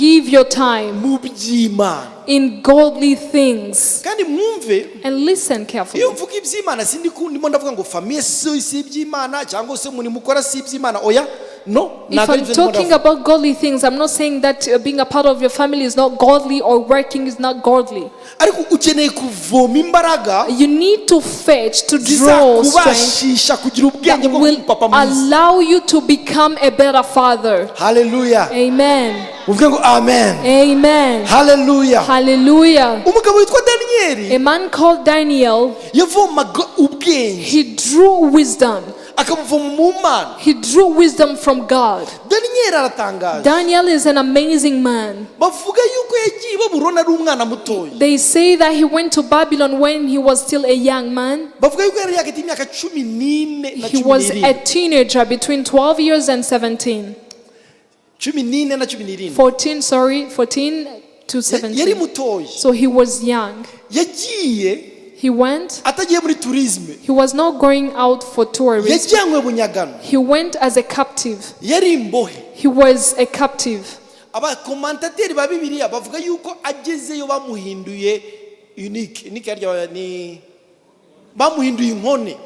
Give your time mu by'Imana. in godly things. Kandi mwumve, And listen carefully. iyo mvuga iby'Imana ndimo ndavuga ngo famille si iby'Imana cyangwa se muri mukora si iby'Imana. Oya, no. If I'm talking about godly things, I'm not saying that being a part of your family is not godly or working is not godly. ariko ukeneye kuvoma imbaraga You need to fetch, to draw strength zizakubashisha kugira ubwenge that bwo will kuba papa mwiza. allow you to become a better father. Hallelujah. Amen. uvuge ngo amen. Amen. Hallelujah. Hallelujah. umugabo witwa Daniyeli A man called Daniel, yavomaga ubwenge he drew wisdom. akabuvoma mu Mana. He drew wisdom from God. Daniyeli aratangaje. Daniel is an amazing man. bavuga yuko yagiye Babuloni ari umwana mutoya. They say that he went to Babylon when he was still a young man. bavuga yuko yari hagati y'imyaka 14 na He was a 17. teenager between 12 years and 17. 14 na 17. 14 to yari 17. mutoya. So he was young. yagiye He went. atagiye muri tourisme. He was not going out for tourism. yajyanywe bunyagano. He went as a captive. yari imbohe. He was a captive. abakomantateri ba Bibiliya bavuga yuko agezeyo bamuhinduye unique yaryo ni bamuhinduye inkone.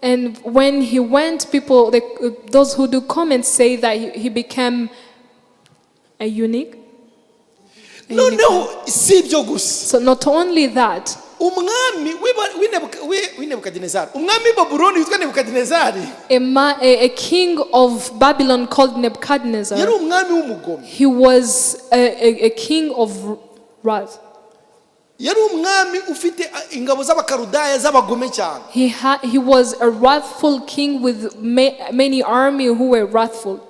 And when he went, people, those who do comments say that he became a unique. noneho si ibyo gusa. So not only that, umwami w'Nebukadinezari, umwami w'Ibabuloni witwa Nebukadinezari, a king of Babylon called Nebuchadnezzar, yari umwami w'umugome. he was a king of wrath. yari umwami ufite ingabo z'abakarudaya z'abagome cyane. He was a wrathful king with many army who were wrathful.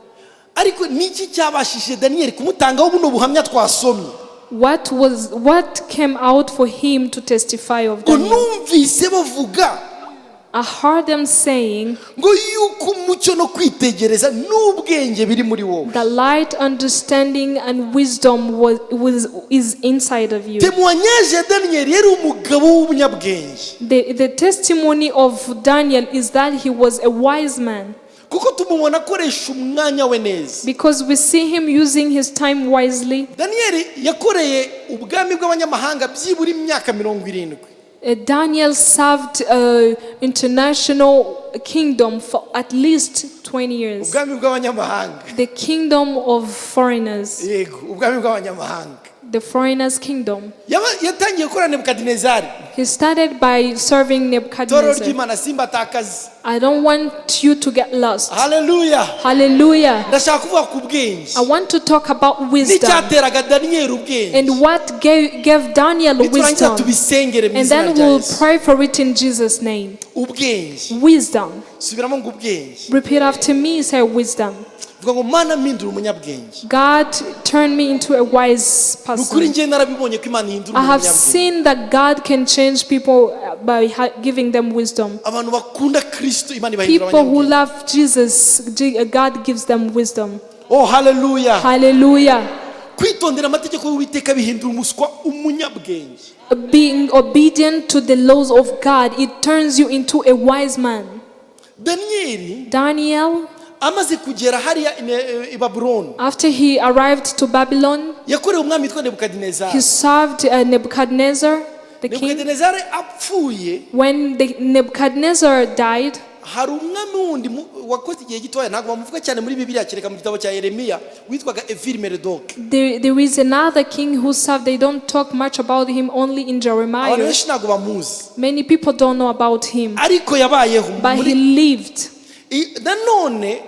ariko niki cyabashishije Daniyeli kumutangaho buno buhamya twasomye? What came out for him to testify of ngo Daniel? numvise bavuga I heard them saying ngo yuko umucyo no kwitegereza n'ubwenge biri muri wowe. the light, understanding, and wisdom is inside of you. Témoignage ya Daniyeli yari umugabo w'umunyabwenge. The testimony of Daniel is that he was a wise man, kuko tumubona akoresha umwanya we neza. because we see him using his time wisely. Daniyeli yakoreye ubwami bw'abanyamahanga byibura imyaka 70. Daniel served international kingdom for at least 20 years. ubwami bw'abanyamahanga. The kingdom of foreigners. yego ubwami bw'abanyamahanga. The foreigners' kingdom. yatangiye gukora Nebukadinezari. He started by serving Toro Nebuchadnezzar. ry'Imana simbatakazi. I don't want you to get lost. Hallelujah. Hallelujah. ndashaka kuvuga ku bwenge. I want to talk about wisdom n'icyateraga Daniyeli ubwenge. and what gave Daniel niturangiza wisdom. tubisengere mu And izina then rya we'll Yesu. pray for it in Jesus' name. ubwenge. Wisdom. subiramo ngo ubwenge. Repeat after me, say wisdom. vuga ngo Mana mpindura umunyabwenge. God turned me into a wise nukuri person. njye narabibonye ko Imana ihindura I have umunyabwenge. seen that God can change people by giving them wisdom. abantu bakunda Kristo Imana ibahindura People who abanyabwenge. love Jesus, God gives them wisdom. Oh hallelujah. Hallelujah. kwitondera amategeko y'Uwiteka bihindura umuswa umunyabwenge. Being obedient to the laws of God, it turns you into a wise man. Daniel, amaze kugera hariya i Babuloni, after he arrived to Babylon, yakorewe umwami witwa Nebukadinezari. he served Nebuchadnezzar, the king. Nebukadinezari apfuye, When Nebuchadnezzar died, hari umwami wundi wakoze igihe gitoya ntabwo bamuvuga cyane muri Bibiliya kereka mu gitabo cya Yeremiya witwaga Evil-Merodach. there is another king who served. They don't talk much about him, only in abantu Jeremiah. benshi ntabwo bamuzi Many people don't know about him, ariko yabayeho but he lived. nanone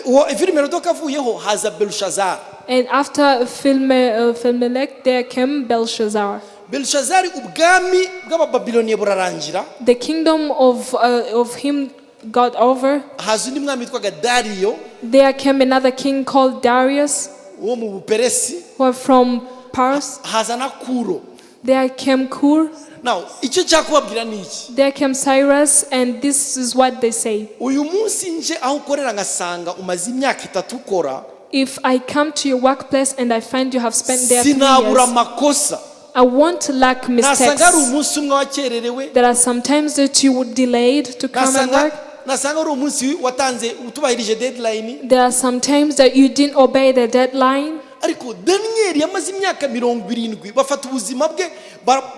uwo Evil-Merodach avuyeho haza Belushazari. And after Filmelech, there came Belshazzar. Belushazari ubwami bw'abababiloniye burarangira. The kingdom of him got over. haza undi mwami witwaga Dariyo. There came another king called Darius, wo mu Buperesi. who are from Paris. haza na Kuro. There came Kur. Now icyo cyakubabwira ni iki? There came Cyrus, and this is what they say. uyu munsi nje aho ukorera ngasanga umaze imyaka 3 ukora. If I come to your workplace and I find you have spent there 3 sinabura years, amakosa. I won't lack mistakes. nasanga ari umunsi umwe wakererewe. There are some times that you would delayed to come and work. nasanga ari umunsi watanze utubahirije deadline. There are some times that you didn't obey the deadline. ariko Daniel yamaze imyaka 70 bafata ubuzima bwe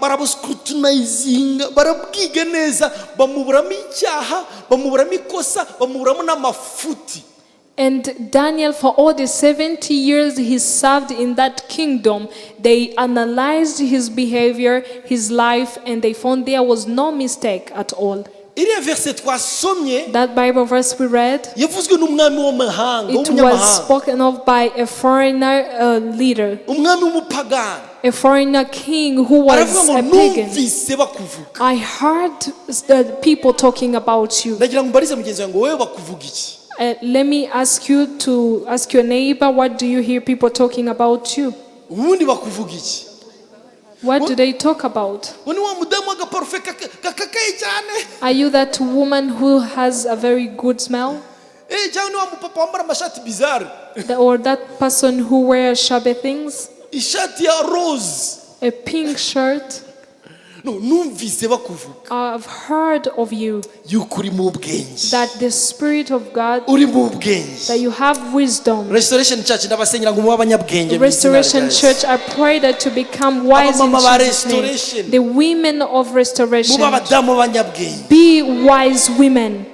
barabuscrutinizinga barabwiga neza bamuburamo icyaha bamuburamo ikosa bamuburamo n'amafuti. And Daniel, for all the 70 years he served in that kingdom, they analyzed his behavior, his life, and they found there was no mistake at all. That Bible verse we read, it was spoken of by a foreigner leader, a foreigner king who was a pagan. I heard the people talking about you. Let me ask you to ask your neighbor, what do you hear people talking about you? What do they talk about? Are you that woman who has a very good smell? Or that person who wears shabby things? A pink shirt? I've heard of you that the Spirit of God, that you have wisdom. Restoration Church, I pray that to become wise in Jesus' name. The women of restoration, be wise women.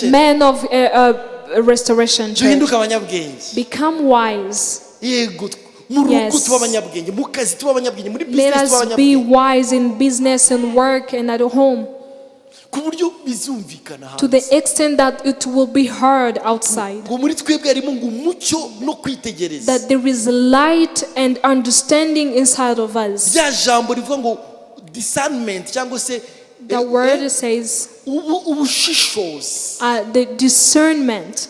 Men of restoration church, become wise. Yes. Let us be wise in business and work and at home, to the extent that it will be heard outside, that there is light and understanding inside of us. The word says the discernment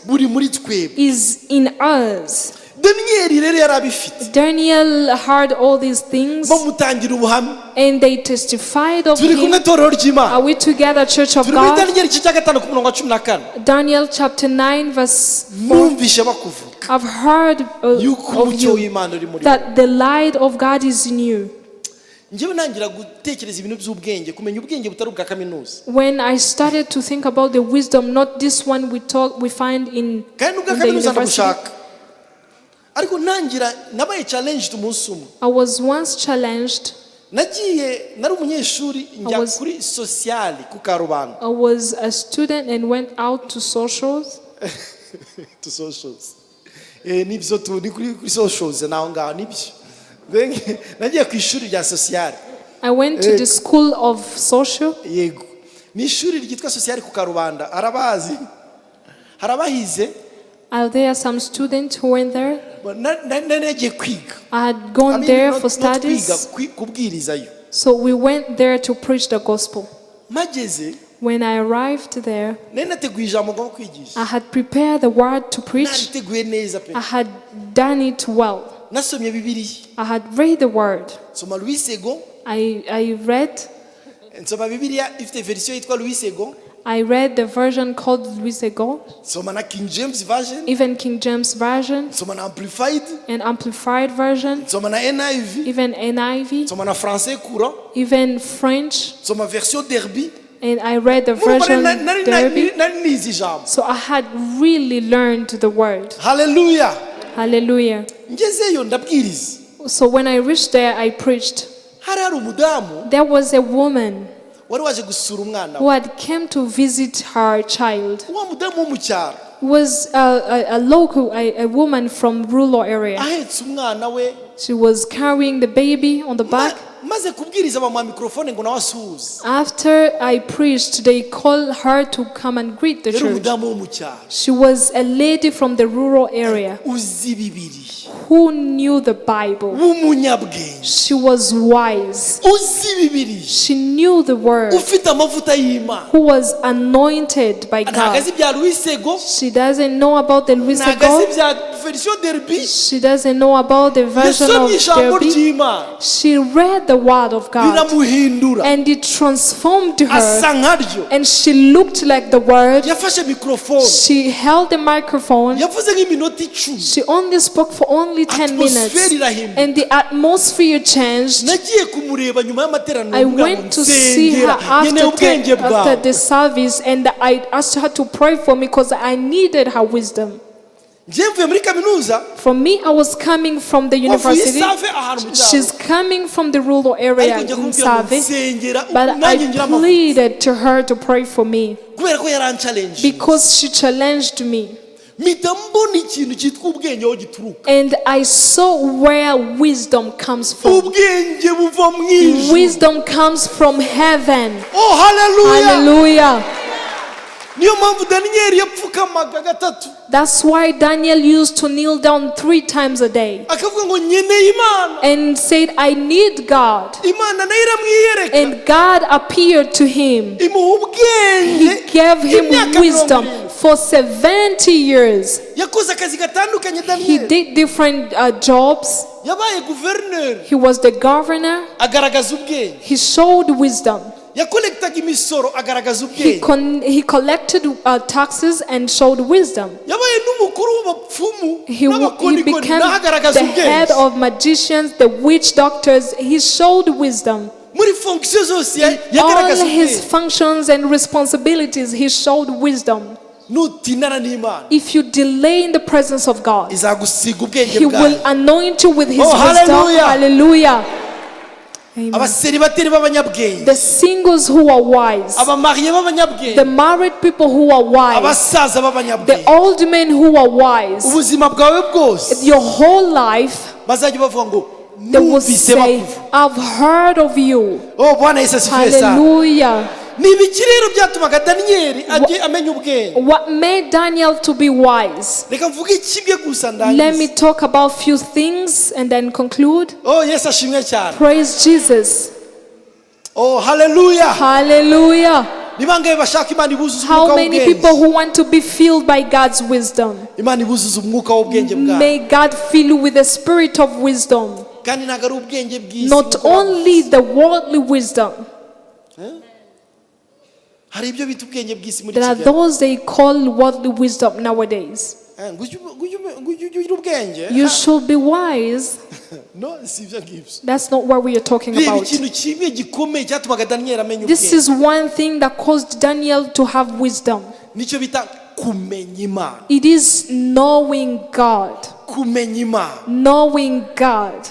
is in us. Daniel heard all these things and they testified of him. Are we together, Church of God? Daniel chapter 9 verse 4. I've heard of you that the light of God is in you. When I started to think about the wisdom, not this one we find in the university. I was once challenged. I was a student and went out to socials. To socials. I went to the school of social. Are there some students who went there? I had gone there for studies. So we went there to preach the gospel. When I arrived there, I had prepared the word to preach. I had done it well. I had read the word. I read the version called Louis II. Even King James Version. An amplified version. Even NIV. Even French. And I read the version Derby. So I had really learned the word. Hallelujah. Hallelujah. So when I reached there, I preached. There was a woman who had come to visit her child. Was a local, a woman from rural area. She was carrying the baby on the back. After I preached, they called her to come and greet the church. She was a lady from the rural area who knew the Bible. She was wise. She knew the word. Who was anointed by God. She doesn't know about the Louis II. She doesn't know about the version of Derby. She read the word of God and it transformed her, and she looked like the word. She held the microphone. She only spoke for only 10 minutes and the atmosphere changed. I went to see her after the service and I asked her to pray for me because I needed her wisdom. njye mvuye muri kaminuza For me, I was coming from the university. Save ahantu mu cyaro. She's coming from the rural area Ariko njya in kumubwira ngo Save. nsengera But nanjye I ngira amavuta pleaded to her to pray for me kubera ko yaranchallenge because she challenged me. mpita mbona ikintu cyitwa ubwenge aho gituruka And I saw where wisdom comes from. ubwenge buva mu ijuru Wisdom comes from heaven. oh hallelujah Hallelujah. niyo mpamvu daniyeli yapfukamaga gatatu That's why Daniel used to kneel down 3 times a day akavuga ngo nkeneye imana and said, I need God. imana nayo iramwiyereka And God appeared to him. imuha ubwenge He gave him imyaka wisdom 70. for 70 years. yakoze akazi gatandukanye He daniyeli did different jobs. yabaye guverineri He was the governor. agaragaza ubwenge He showed wisdom. yakolektaga imisoro agaragaza He, ubwenge he collected taxes and showed wisdom. yabaye n'umukuru w'abapfumu He n'abakonikoni became naho agaragaza the head ubwenge of magicians, the witch doctors. He showed wisdom. muri fonction zose All yagaragaza his ubwenge functions and responsibilities, he showed wisdom. nutinana n'imana If you delay in the presence of God, izagusiga ubwenge He will bwayo anoint you with His Oh, wisdom. hallelujah. Hallelujah. Amen. abaseribateri b'abanyabwenge The singles who are wise, abamariye b'abanyabwenge the married people who are wise, abasaza the b'abanyabwenge old men who are wise, ubuzima bwawe bwose your whole life, bazajya bavuga ngo they will numvise say, bakuvuga I've heard of you. oh bwana yesu asifiwe sana Hallelujah. ni ibiki rero byatumaga daniyeli ajye amenya ubwenge What made Daniel to be wise? reka mvuge kimwe gusa Let me ndangiza talk about few things and then conclude. oh yesu ashimwe cyane Praise Jesus. oh haleluya Hallelujah. ni bangahe bashaka imana ibuzuza umwuka How many people w'ubwenge who want to be filled by God's wisdom? imana ibuzuza umwuka w'ubwenge bwawe May God fill you with the spirit of wisdom. kandi ntabwo ari ubwenge bw'isi Not nk'uko only the worldly wisdom. bavuze. hari ibyo bita ubwenge bw'isi muri There are kigali those they call worldly wisdom nowadays. ngo ujye ugira ubwenge You should be wise. no si ibyo ngibyo That's not what we are talking reba about. ikintu kimwe gikomeye cyatumaga daniyeli amenya This ubwenge is one thing that caused Daniel to have wisdom. nicyo bita kumenya imana It is knowing God. kumenya imana Knowing God.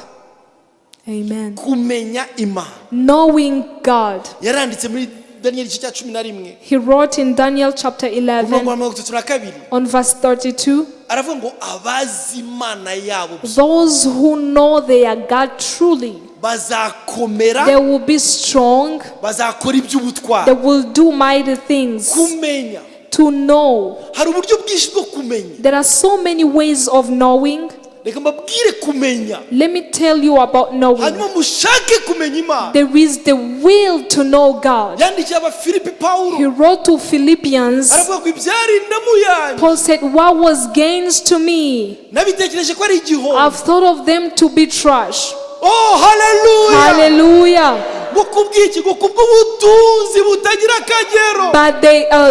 Amen. kumenya imana Knowing God. yaranditse muri daniyeli igice cya 11 He wrote in Daniel chapter umurongo wa 11 32 on verse 32, aravuga ngo abazi imana yabo those who know their God truly, bazakomera they will be strong, bazakora they iby'ubutwari will do mighty things. kumenya To know. hari uburyo bwinshi bwo kumenya There are so many ways of knowing. reka mbabwire kumenya Let me tell you about knowing. hanyuma mushake kumenya imana There is the will to know God. yandikiye abafilipi He pawulo wrote to Philippians. aravuga ngo ibyari indamu yanjye Paul said, what was gains to me? nabitekereje ko ari igihombo I've thought of them to be trash. oh haleluya Hallelujah. ngo kubw'iki ngo kubw'ubutunzi butagira akagero But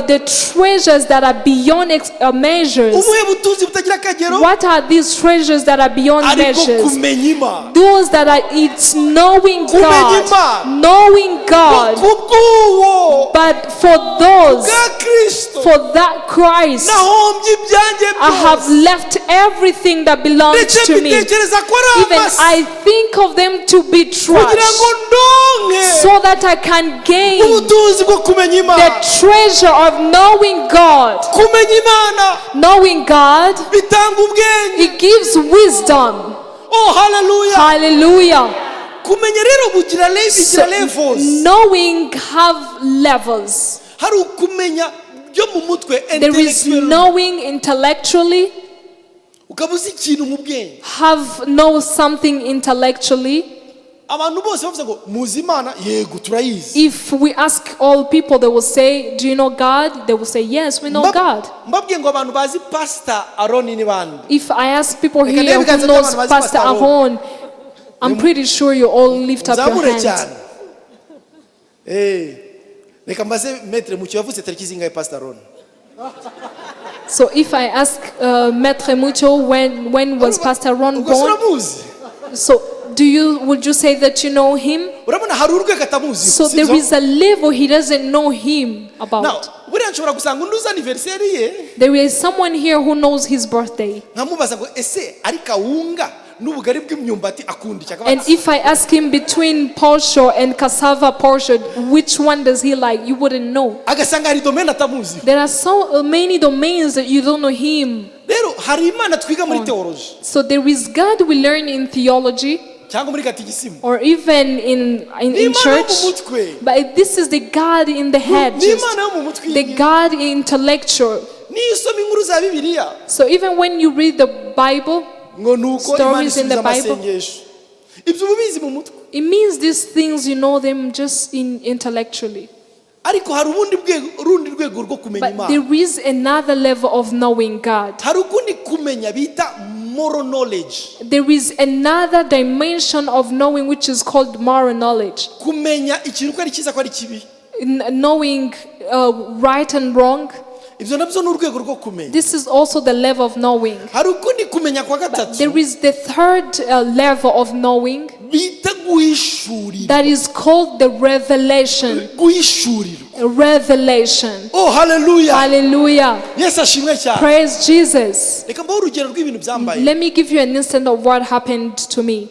the treasures that are beyond measures. ubuhe butunzi butagira akagero What are these treasures that are beyond ariko measures? kumenya imana Those that are, it's knowing Kumenya God. Imana. Knowing God. kubw'uwo But for those, bwa kristo for that Christ, nahombye ibyanjye I have byose left everything that belongs ndetse to me. mbitekereza ko ari Even amasi I think of them to be kugira trash, ngo ndonke so that I can gain ubutunzi bwo kumenya the imana treasure of knowing God. kumenya imana Knowing God, bitanga ubwenge it gives wisdom. oh haleluya Hallelujah. kumenya rero bigira levels Knowing have levels. hari ukumenya byo mu mutwe There is intellectual knowing intellectually, ukaba uzi ikintu mu bwenge know something intellectually. abantu bose bavuze ngo muzi imana yego turayizi If we ask all people, they will say, do you know God? They will say, yes, we know God. mbabwiye ngo abantu bazi pastor aroni ni bande If I ask people Reka here ndebe who ibiganza knows by'abantu bazi Pastor Pastor Ahon, I'm pretty sure you all lift up your muzamure hands. cyane reka mbaze metre mucyo yavutse tariki zingahe pastor aroni So if I ask Maître Mucho, when was Pastor Ron ubwo se born? uramuzi So would you say that you know him? urabona hari urwego atamuzi So there is a level he doesn't know him now about. buriya buriya nshobora gusanga undi uzi anniversary ye, There is someone here who knows his birthday. nkamubaza ngo ese ari kawunga n'ubugari bw'imyumbati akunda iki? And if I ask him between posho and cassava posho, which one does he like? You wouldn't know. agasanga hari domaine atamuzi. There are so many domains that you don't know him. Rero hari Imana twiga muri theology So there is God we learn in theology cyangwa muri katikisimu, or even in Imana yo mu church. mutwe, But this is the God in the head, ni Imana yo mu mutwe. the God intellectual. Niyo usoma inkuru za Bibiliya So even when you read the Bible, ngo nuko Imana Stories in the isubiza Bible. amasengesho, ibyo ubizi mu mutwe. it means these things you know them just intellectually. Ariko hari urundi rwego rwo kumenya But Imana, there is another level of knowing God. hari ukundi kumenya bita moral knowledge, There is another dimension of knowing which is called moral knowledge. kumenya ikintu ko ari cyiza ko ari kibi. Knowing right and wrong. Ibyo nabyo ni urwego rwo kumenya. This is also the level of knowing. Hari ukundi kumenya kwa gatatu There is the third level of knowing bita guhishurira. that is called the revelation. Guhishurirwa. Revelation. Oh, hallelujah. Hallelujah. Yesu ashimwe cyane. Praise Jesus. Reka mbaho urugero rw'ibintu byambaye. Let me give you an instant of what happened to me.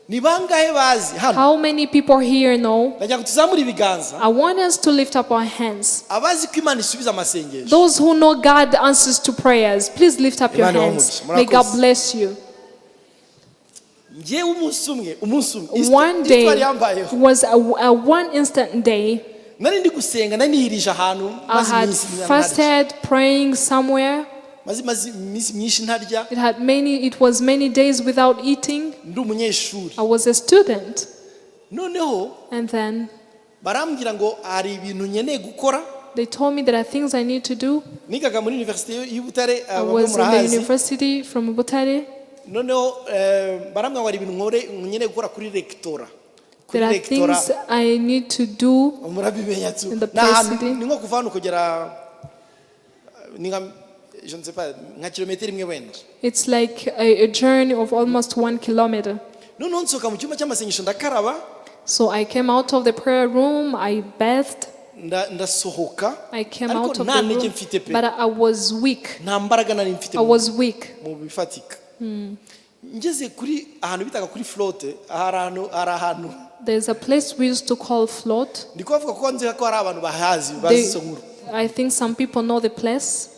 Ni bangahe bazi hano? How many people here know? Ndagira ngo tuzamure ibiganza. I want us to lift up our hands. Abazi ko Imana isubiza amasengesho. Those who know God answers to prayers, please lift up your Imana hands. ibahe May God umugisha. bless you. Ngewe umunsi umwe. One day Histoire yambayeho. was a one instant day. Nari ndi gusenga, nari nihirije ahantu I maze had iminsi ntarya. fasted, praying somewhere. Maze iminsi myinshi ntarya. It was many days without eating. Ndi umunyeshuri. I was a student. Noneho And then barambwira ngo hari ibintu nkeneye gukora. they told me there are things I need to do. Nigaga muri university y'Ubutare, I bamwe was in the murahazi. university from Butare. Noneho barambwira ngo hari ibintu nkeneye gukora kuri rectora. There are things I need to do. Murabimenya tu. In the Na president. ni nko kuva hano kugera ni nka je ne sais pas nka kilometero imwe wenda. It's like a journey of almost 1 kilometer. Noneho nsohoka mu cyumba cy'amasengesho ndakaraba. So I came out of the prayer room, I bathed, ndasohoka. I came Ariko out of nta the ntege room, mfite pe. but I was weak. Nta mbaraga nari mfite. I was weak. Mu bifatika. Ngeze kuri ahantu bitaga kuri flotte, ahantu There's a place we used to call Float. ndiko bavuga ko nzi ko hari abantu bahazi bazi izo nkuru. I think some people know the place.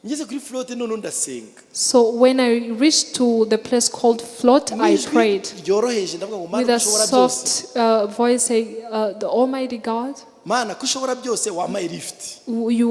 Ngeze kuri flotte none ndasenga. So when I reached to the place called Float, I prayed Byoroheje ndavuga ngo with Mana a kushobora byose. soft voice, saying, "The Almighty God, Mana kushobora byose wampaye lift. you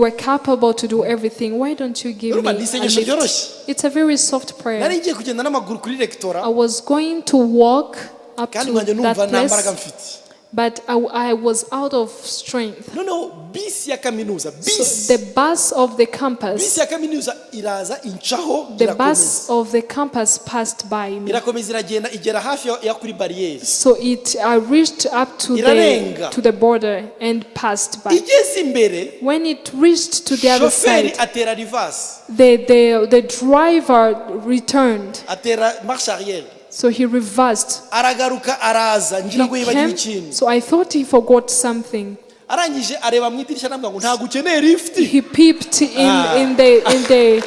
were capable to do everything. Why don't you give me Urumva a ni isengesho lift?" ryoroshye. It's a very soft prayer. Nari ngiye kugenda n'amaguru kuri rectora I was going to walk up kandi to nkajya numva that nta mbaraga place, mfite. but I was out of strength. Noneho bisi ya kaminuza, So the bus of the campus, bisi ya kaminuza iraza incaho the irakomeza. bus of the campus passed by me. Irakomeza iragenda igera hafi ya kuri barriere. So I reached up Irarenga. to the border and passed by. Igeze imbere, When it reached to the other shoferi side, atera reverse, the driver returned. atera marche arrière. So he reversed. Aragaruka araza ngira ngo He yibagiwe came, ikintu. so I thought he forgot something. Arangije areba mu idirishya nambwa ngo ntago ukeneye lift. He peeped in the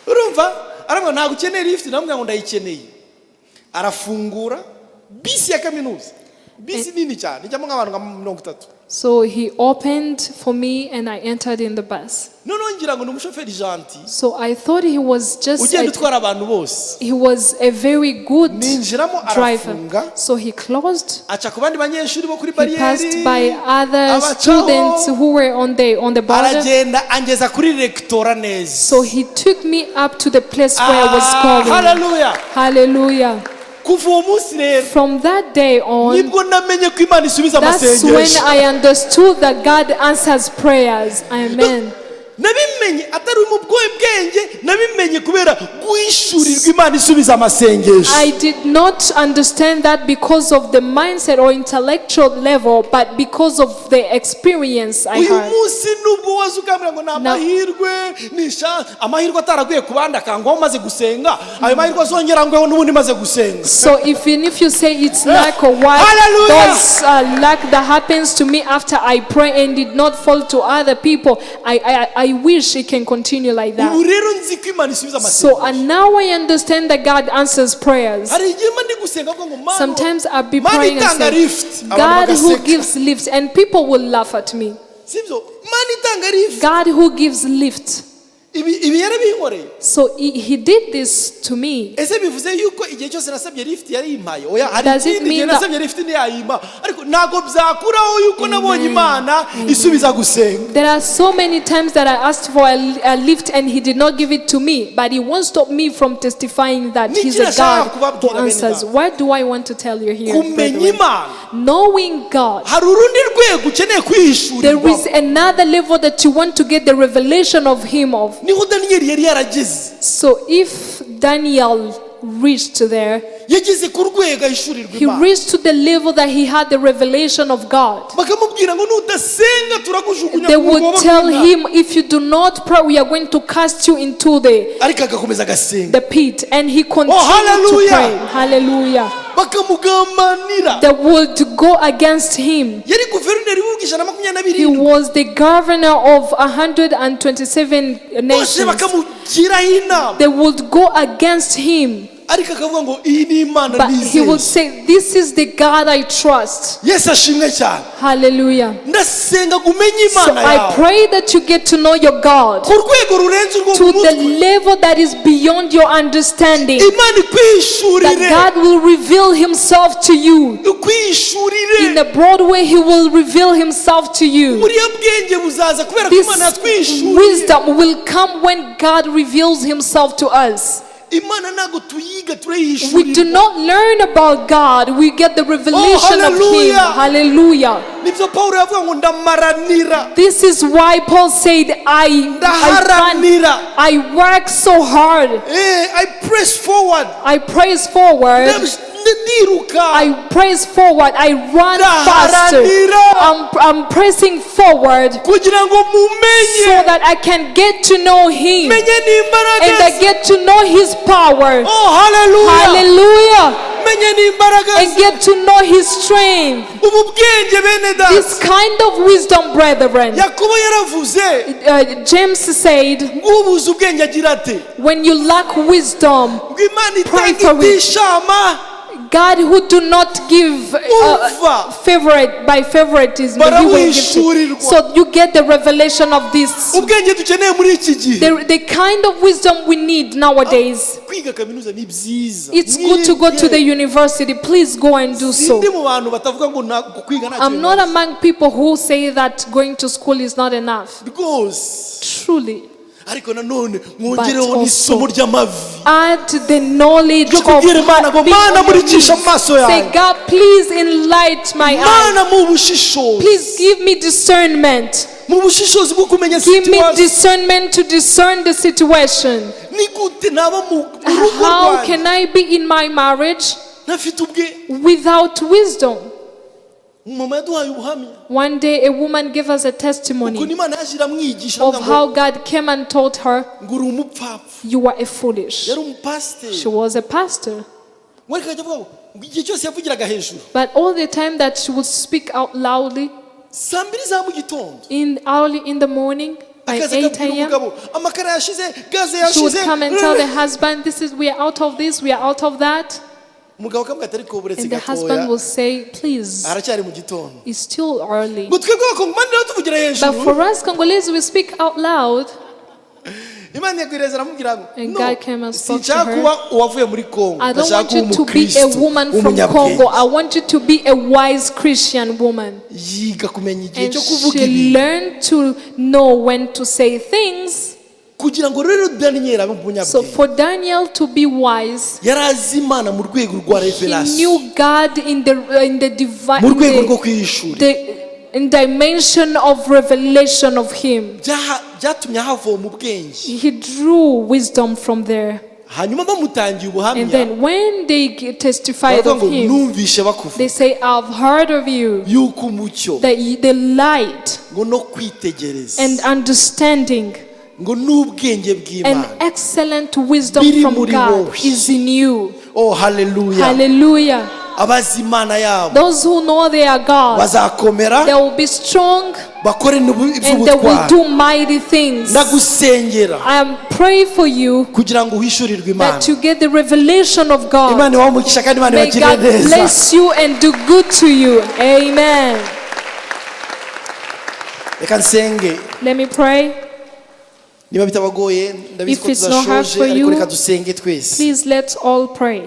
Urumva? Arambwa ntago ukeneye lift nambwa ngo ndayikeneye. Arafungura bisi ya kaminuza. Bisi nini cyane, ijyamo nk'abantu nka 30. So he opened for me and I entered in the bus. Noneho ngira ngo ni umushoferi gentil. So I thought he was Ugenda utwara abantu bose. he was a very good Ninjiramo driver. arafunga. So he closed. Aca ku bandi banyeshuri bo kuri He barriere. passed by other Abacaho. students who were on the border. Aragenda angeza kuri rectora neza. So he took me up to the place where I was going. Hallelujah. Hallelujah. Kuva uwo munsi rero From that day on, nibwo namenye ko Imana isubiza that's when amasengesho. I understood that God answers prayers. Amen. Nabimenye atari mu bwenge nabimenye kubera guhishurirwa Imana isubiza amasengesho. I did not understand that because of the mindset or intellectual level, but because of the experience I uyu had. munsi nubwo wazukamira ngo namahirwe nisha amahirwe ataraguye kubanda kangwa maze gusenga ayo mahirwe azongera ngweho nubundi maze gusenga. So even if you say it's luck or what, those luck that happens to me after I pray and did not fall to other people, I wish it can continue like that. ubu rero nzi ko Imana isubiza amasengesho. So and now I understand that God answers prayers. hari igihe mandi gusenga ngo Mana Sometimes I'll be praying and say, God who gives lift, and people will laugh at me. sibyo Mana itanga lift. God who gives lift. ibi yarabinkoreye. So he did this to me. ese bivuze yuko igihe cyose nasabye lift yari impaye oya hari Does it ikindi mean gihe that- nasabye lift ntiyayima ariko ntago byakuraho yuko nabonye Imana isubiza gusenga. There are so many times that I asked for a lift and he did not give it to me, but it won't stop me from testifying that he's a God who answers. What do I want to tell you here, kumenya brethren? Imana Knowing God. hari urundi rwego ukeneye kwihishurirwa. There is another level that you want to get the revelation of him of. niho Daniel yari yarageze. So if Daniel reached there, yageze ku rwego ahishurirwa he Imana. reached to the level that he had the revelation of God. bakamubwira ngo nudasenga turakujugunya They mu would rwobo tell rw'Imana. him, if you do not pray, we are going to cast you into ariko agakomeza agasenga. the pit. And he continued to hallelujah. pray. Hallelujah. bakamugambanira. They would go against him. yari guverineri w'ibihugu ijana na makumyabiri He n'irindwi. was the governor of 127 bose nations. bakamugiraho inama. They would go against him. ariko akavuga ngo iyi ni Imana But he would nizeye. say, this is the God I trust. Yesu ashimwe cyane. Hallelujah. ndasenga ngo umenye So Imana I yawe pray that you get to know your God ku rwego rurenze urwo to mu the mutwe. level that is beyond your understanding. Imana That ikwihishurire. God will reveal himself to you. In ikwihishurire. a broad way, he will reveal himself to you. buriya bwenge buzaza kubera ko This Imana yatwihishuriye. wisdom will come when God reveals himself to us. Imana ntago tuyiga We do turayihishurira. not learn about God, we get the revelation of him. hallelujah. Hallelujah. nibyo Pawulo yavuga ngo ndamaranira. This is why Paul said, ndaharanira. I work so hard. I press forward. I praise forward. ndiruka. I praise forward. I run faster. I'm pressing forward kugira ngo mumenye. so that I can get to know him menye n'imbaraga and I ze. get to know his power. hallelujah. Hallelujah. menye n'imbaraga And ze. get to know his strength. ubu bwenge bene data. This kind of wisdom, brethren. Yakobo yaravuze James said, ngubuze ubwenge agira ate when you lack wisdom, ngo Imana Pray itanga for it. itishama. God who do not give favorite by favoritism, he will give to. So you get the revelation of this. ubwenge dukeneye muri iki gihe. The kind of wisdom we need nowadays. kwiga kaminuza ni byiza. It's good to go to the university. Please go and do so. sindi mu bantu batavuga ngo kwiga ntacyo I'm not bimaze. among people who say that going to school is not enough. rwose Truly. ariko nanone mwongereho n'isomo ry'amavi. Add the knowledge of kubwira Imana ngo being Mana on your murikisha knees. amaso yawe. Say, God, please enlighten my eyes. Mana mu bushishozi. Please give me discernment. mu bushishozi bwo kumenya Give me situation. discernment to discern the situation. ni gute naba mu rugo How rwanjye can I be in my marriage ntafite ubwe. without wisdom? mama yaduhaye ubuhamya One day a woman gave us a ukuntu testimony Imana yaje iramwigisha of avuga how ngo God came and told her, ngo uri umupfapfa. you are a foolish. yari umupasiteri. She was a pastor. we akajya avuga ngo igihe cyose yavugiraga hejuru. But all the time that she would speak out loudly, saa mbiri za mu gitondo early in the morning, by akaza 8 akabwira a.m., umugabo amakara yashize gaze she would yashize. come and tell the husband, we are out of this, we are out of that. umugabo akamubwira ati ariko buretse And the husband gatoya will say, please, aracyari mu gitondo. it's still early. ngo twebwe abakongomani rero tuvugira But hejuru. for us Congolese, we speak out loud. Imana yagwireza aramubwira ngo And no, God came and spoke to sinshaka her. kuba uwavuye muri Kongo. I don't ndashaka want kuba you to be a umukristo woman from w'umunyabwenge. Congo. I want you to be a wise Christian woman. yiga kumenya igihe And cyo kuvuga she ibi learned to know when to say things. kugira ngo rero Daniel abe So umunyabwenge. for Daniel to be wise, yari azi Imana mu rwego rwa he revelation. knew God in the divine, mu rwego rwo kwihishura. in dimension of revelation of him. byatumye havoma ubwenge. He drew wisdom from there. hanyuma bamutangiye And ubuhamya then when they testified baravuga of ngo him, numvishe bakuvuga they say, I've heard of you, yuko umucyo the light ngo no kwitegereza and understanding ngo n'ubwenge and bw'Imana. excellent wisdom Biri from muri God wowe. is in you. Oh, hallelujah. Hallelujah. abazi Imana yabo Those who know their God, bazakomera they will be strong bakore and they will iby'ubutwari. do mighty things. ndagusengera I am praying for you kugira ngo uhishurirwe Imana. that you get the revelation of God. Imana ibahe umugisha kandi Imana May ibagirire God neza. bless you and do good to you. Amen. reka nsenge. Let me pray. niba bitabagoye ndabizi If ko it's not hard tudashoje for ariko you, reka dusenge twese. Please let's all pray.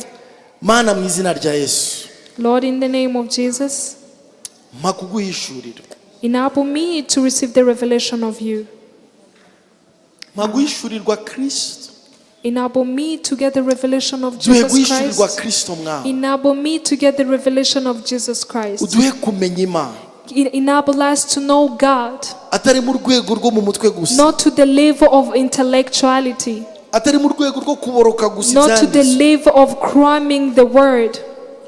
Mana mu izina rya Yesu Lord, in the name of Jesus, mpa kuguhishurira. enable me to receive the revelation of you. mpa guhishurirwa Kristo. Enable me to get the revelation of duhe Jesus guhishurirwa Christ. Kristo mwana. Enable me to get the revelation of Jesus Christ. uduhe kumenya Imana Enable us to know God, atari mu rwego rwo mu mutwe gusa, not to the level of intellectuality, atari mu rwego rwo kuboroka gusa not to the ibyanditswe, level of cramming the word,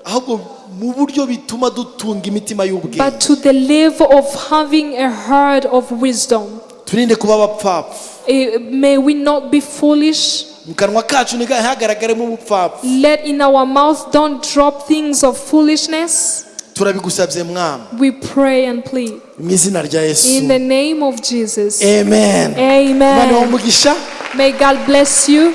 ahubwo mu buryo bituma dutunga imitima but y'ubwenge. to the level of having a heart of wisdom. turinde kuba abapfapfa. May we not be foolish. mu kanwa kacu ntihagaragaremo ubupfapfa. Let in our mouth don't drop things of foolishness. turabigusabye mwami We pray and plead mu izina rya Yesu. in the name of Jesus. Amen. Amen. Imana ibahe umugisha. May God bless you.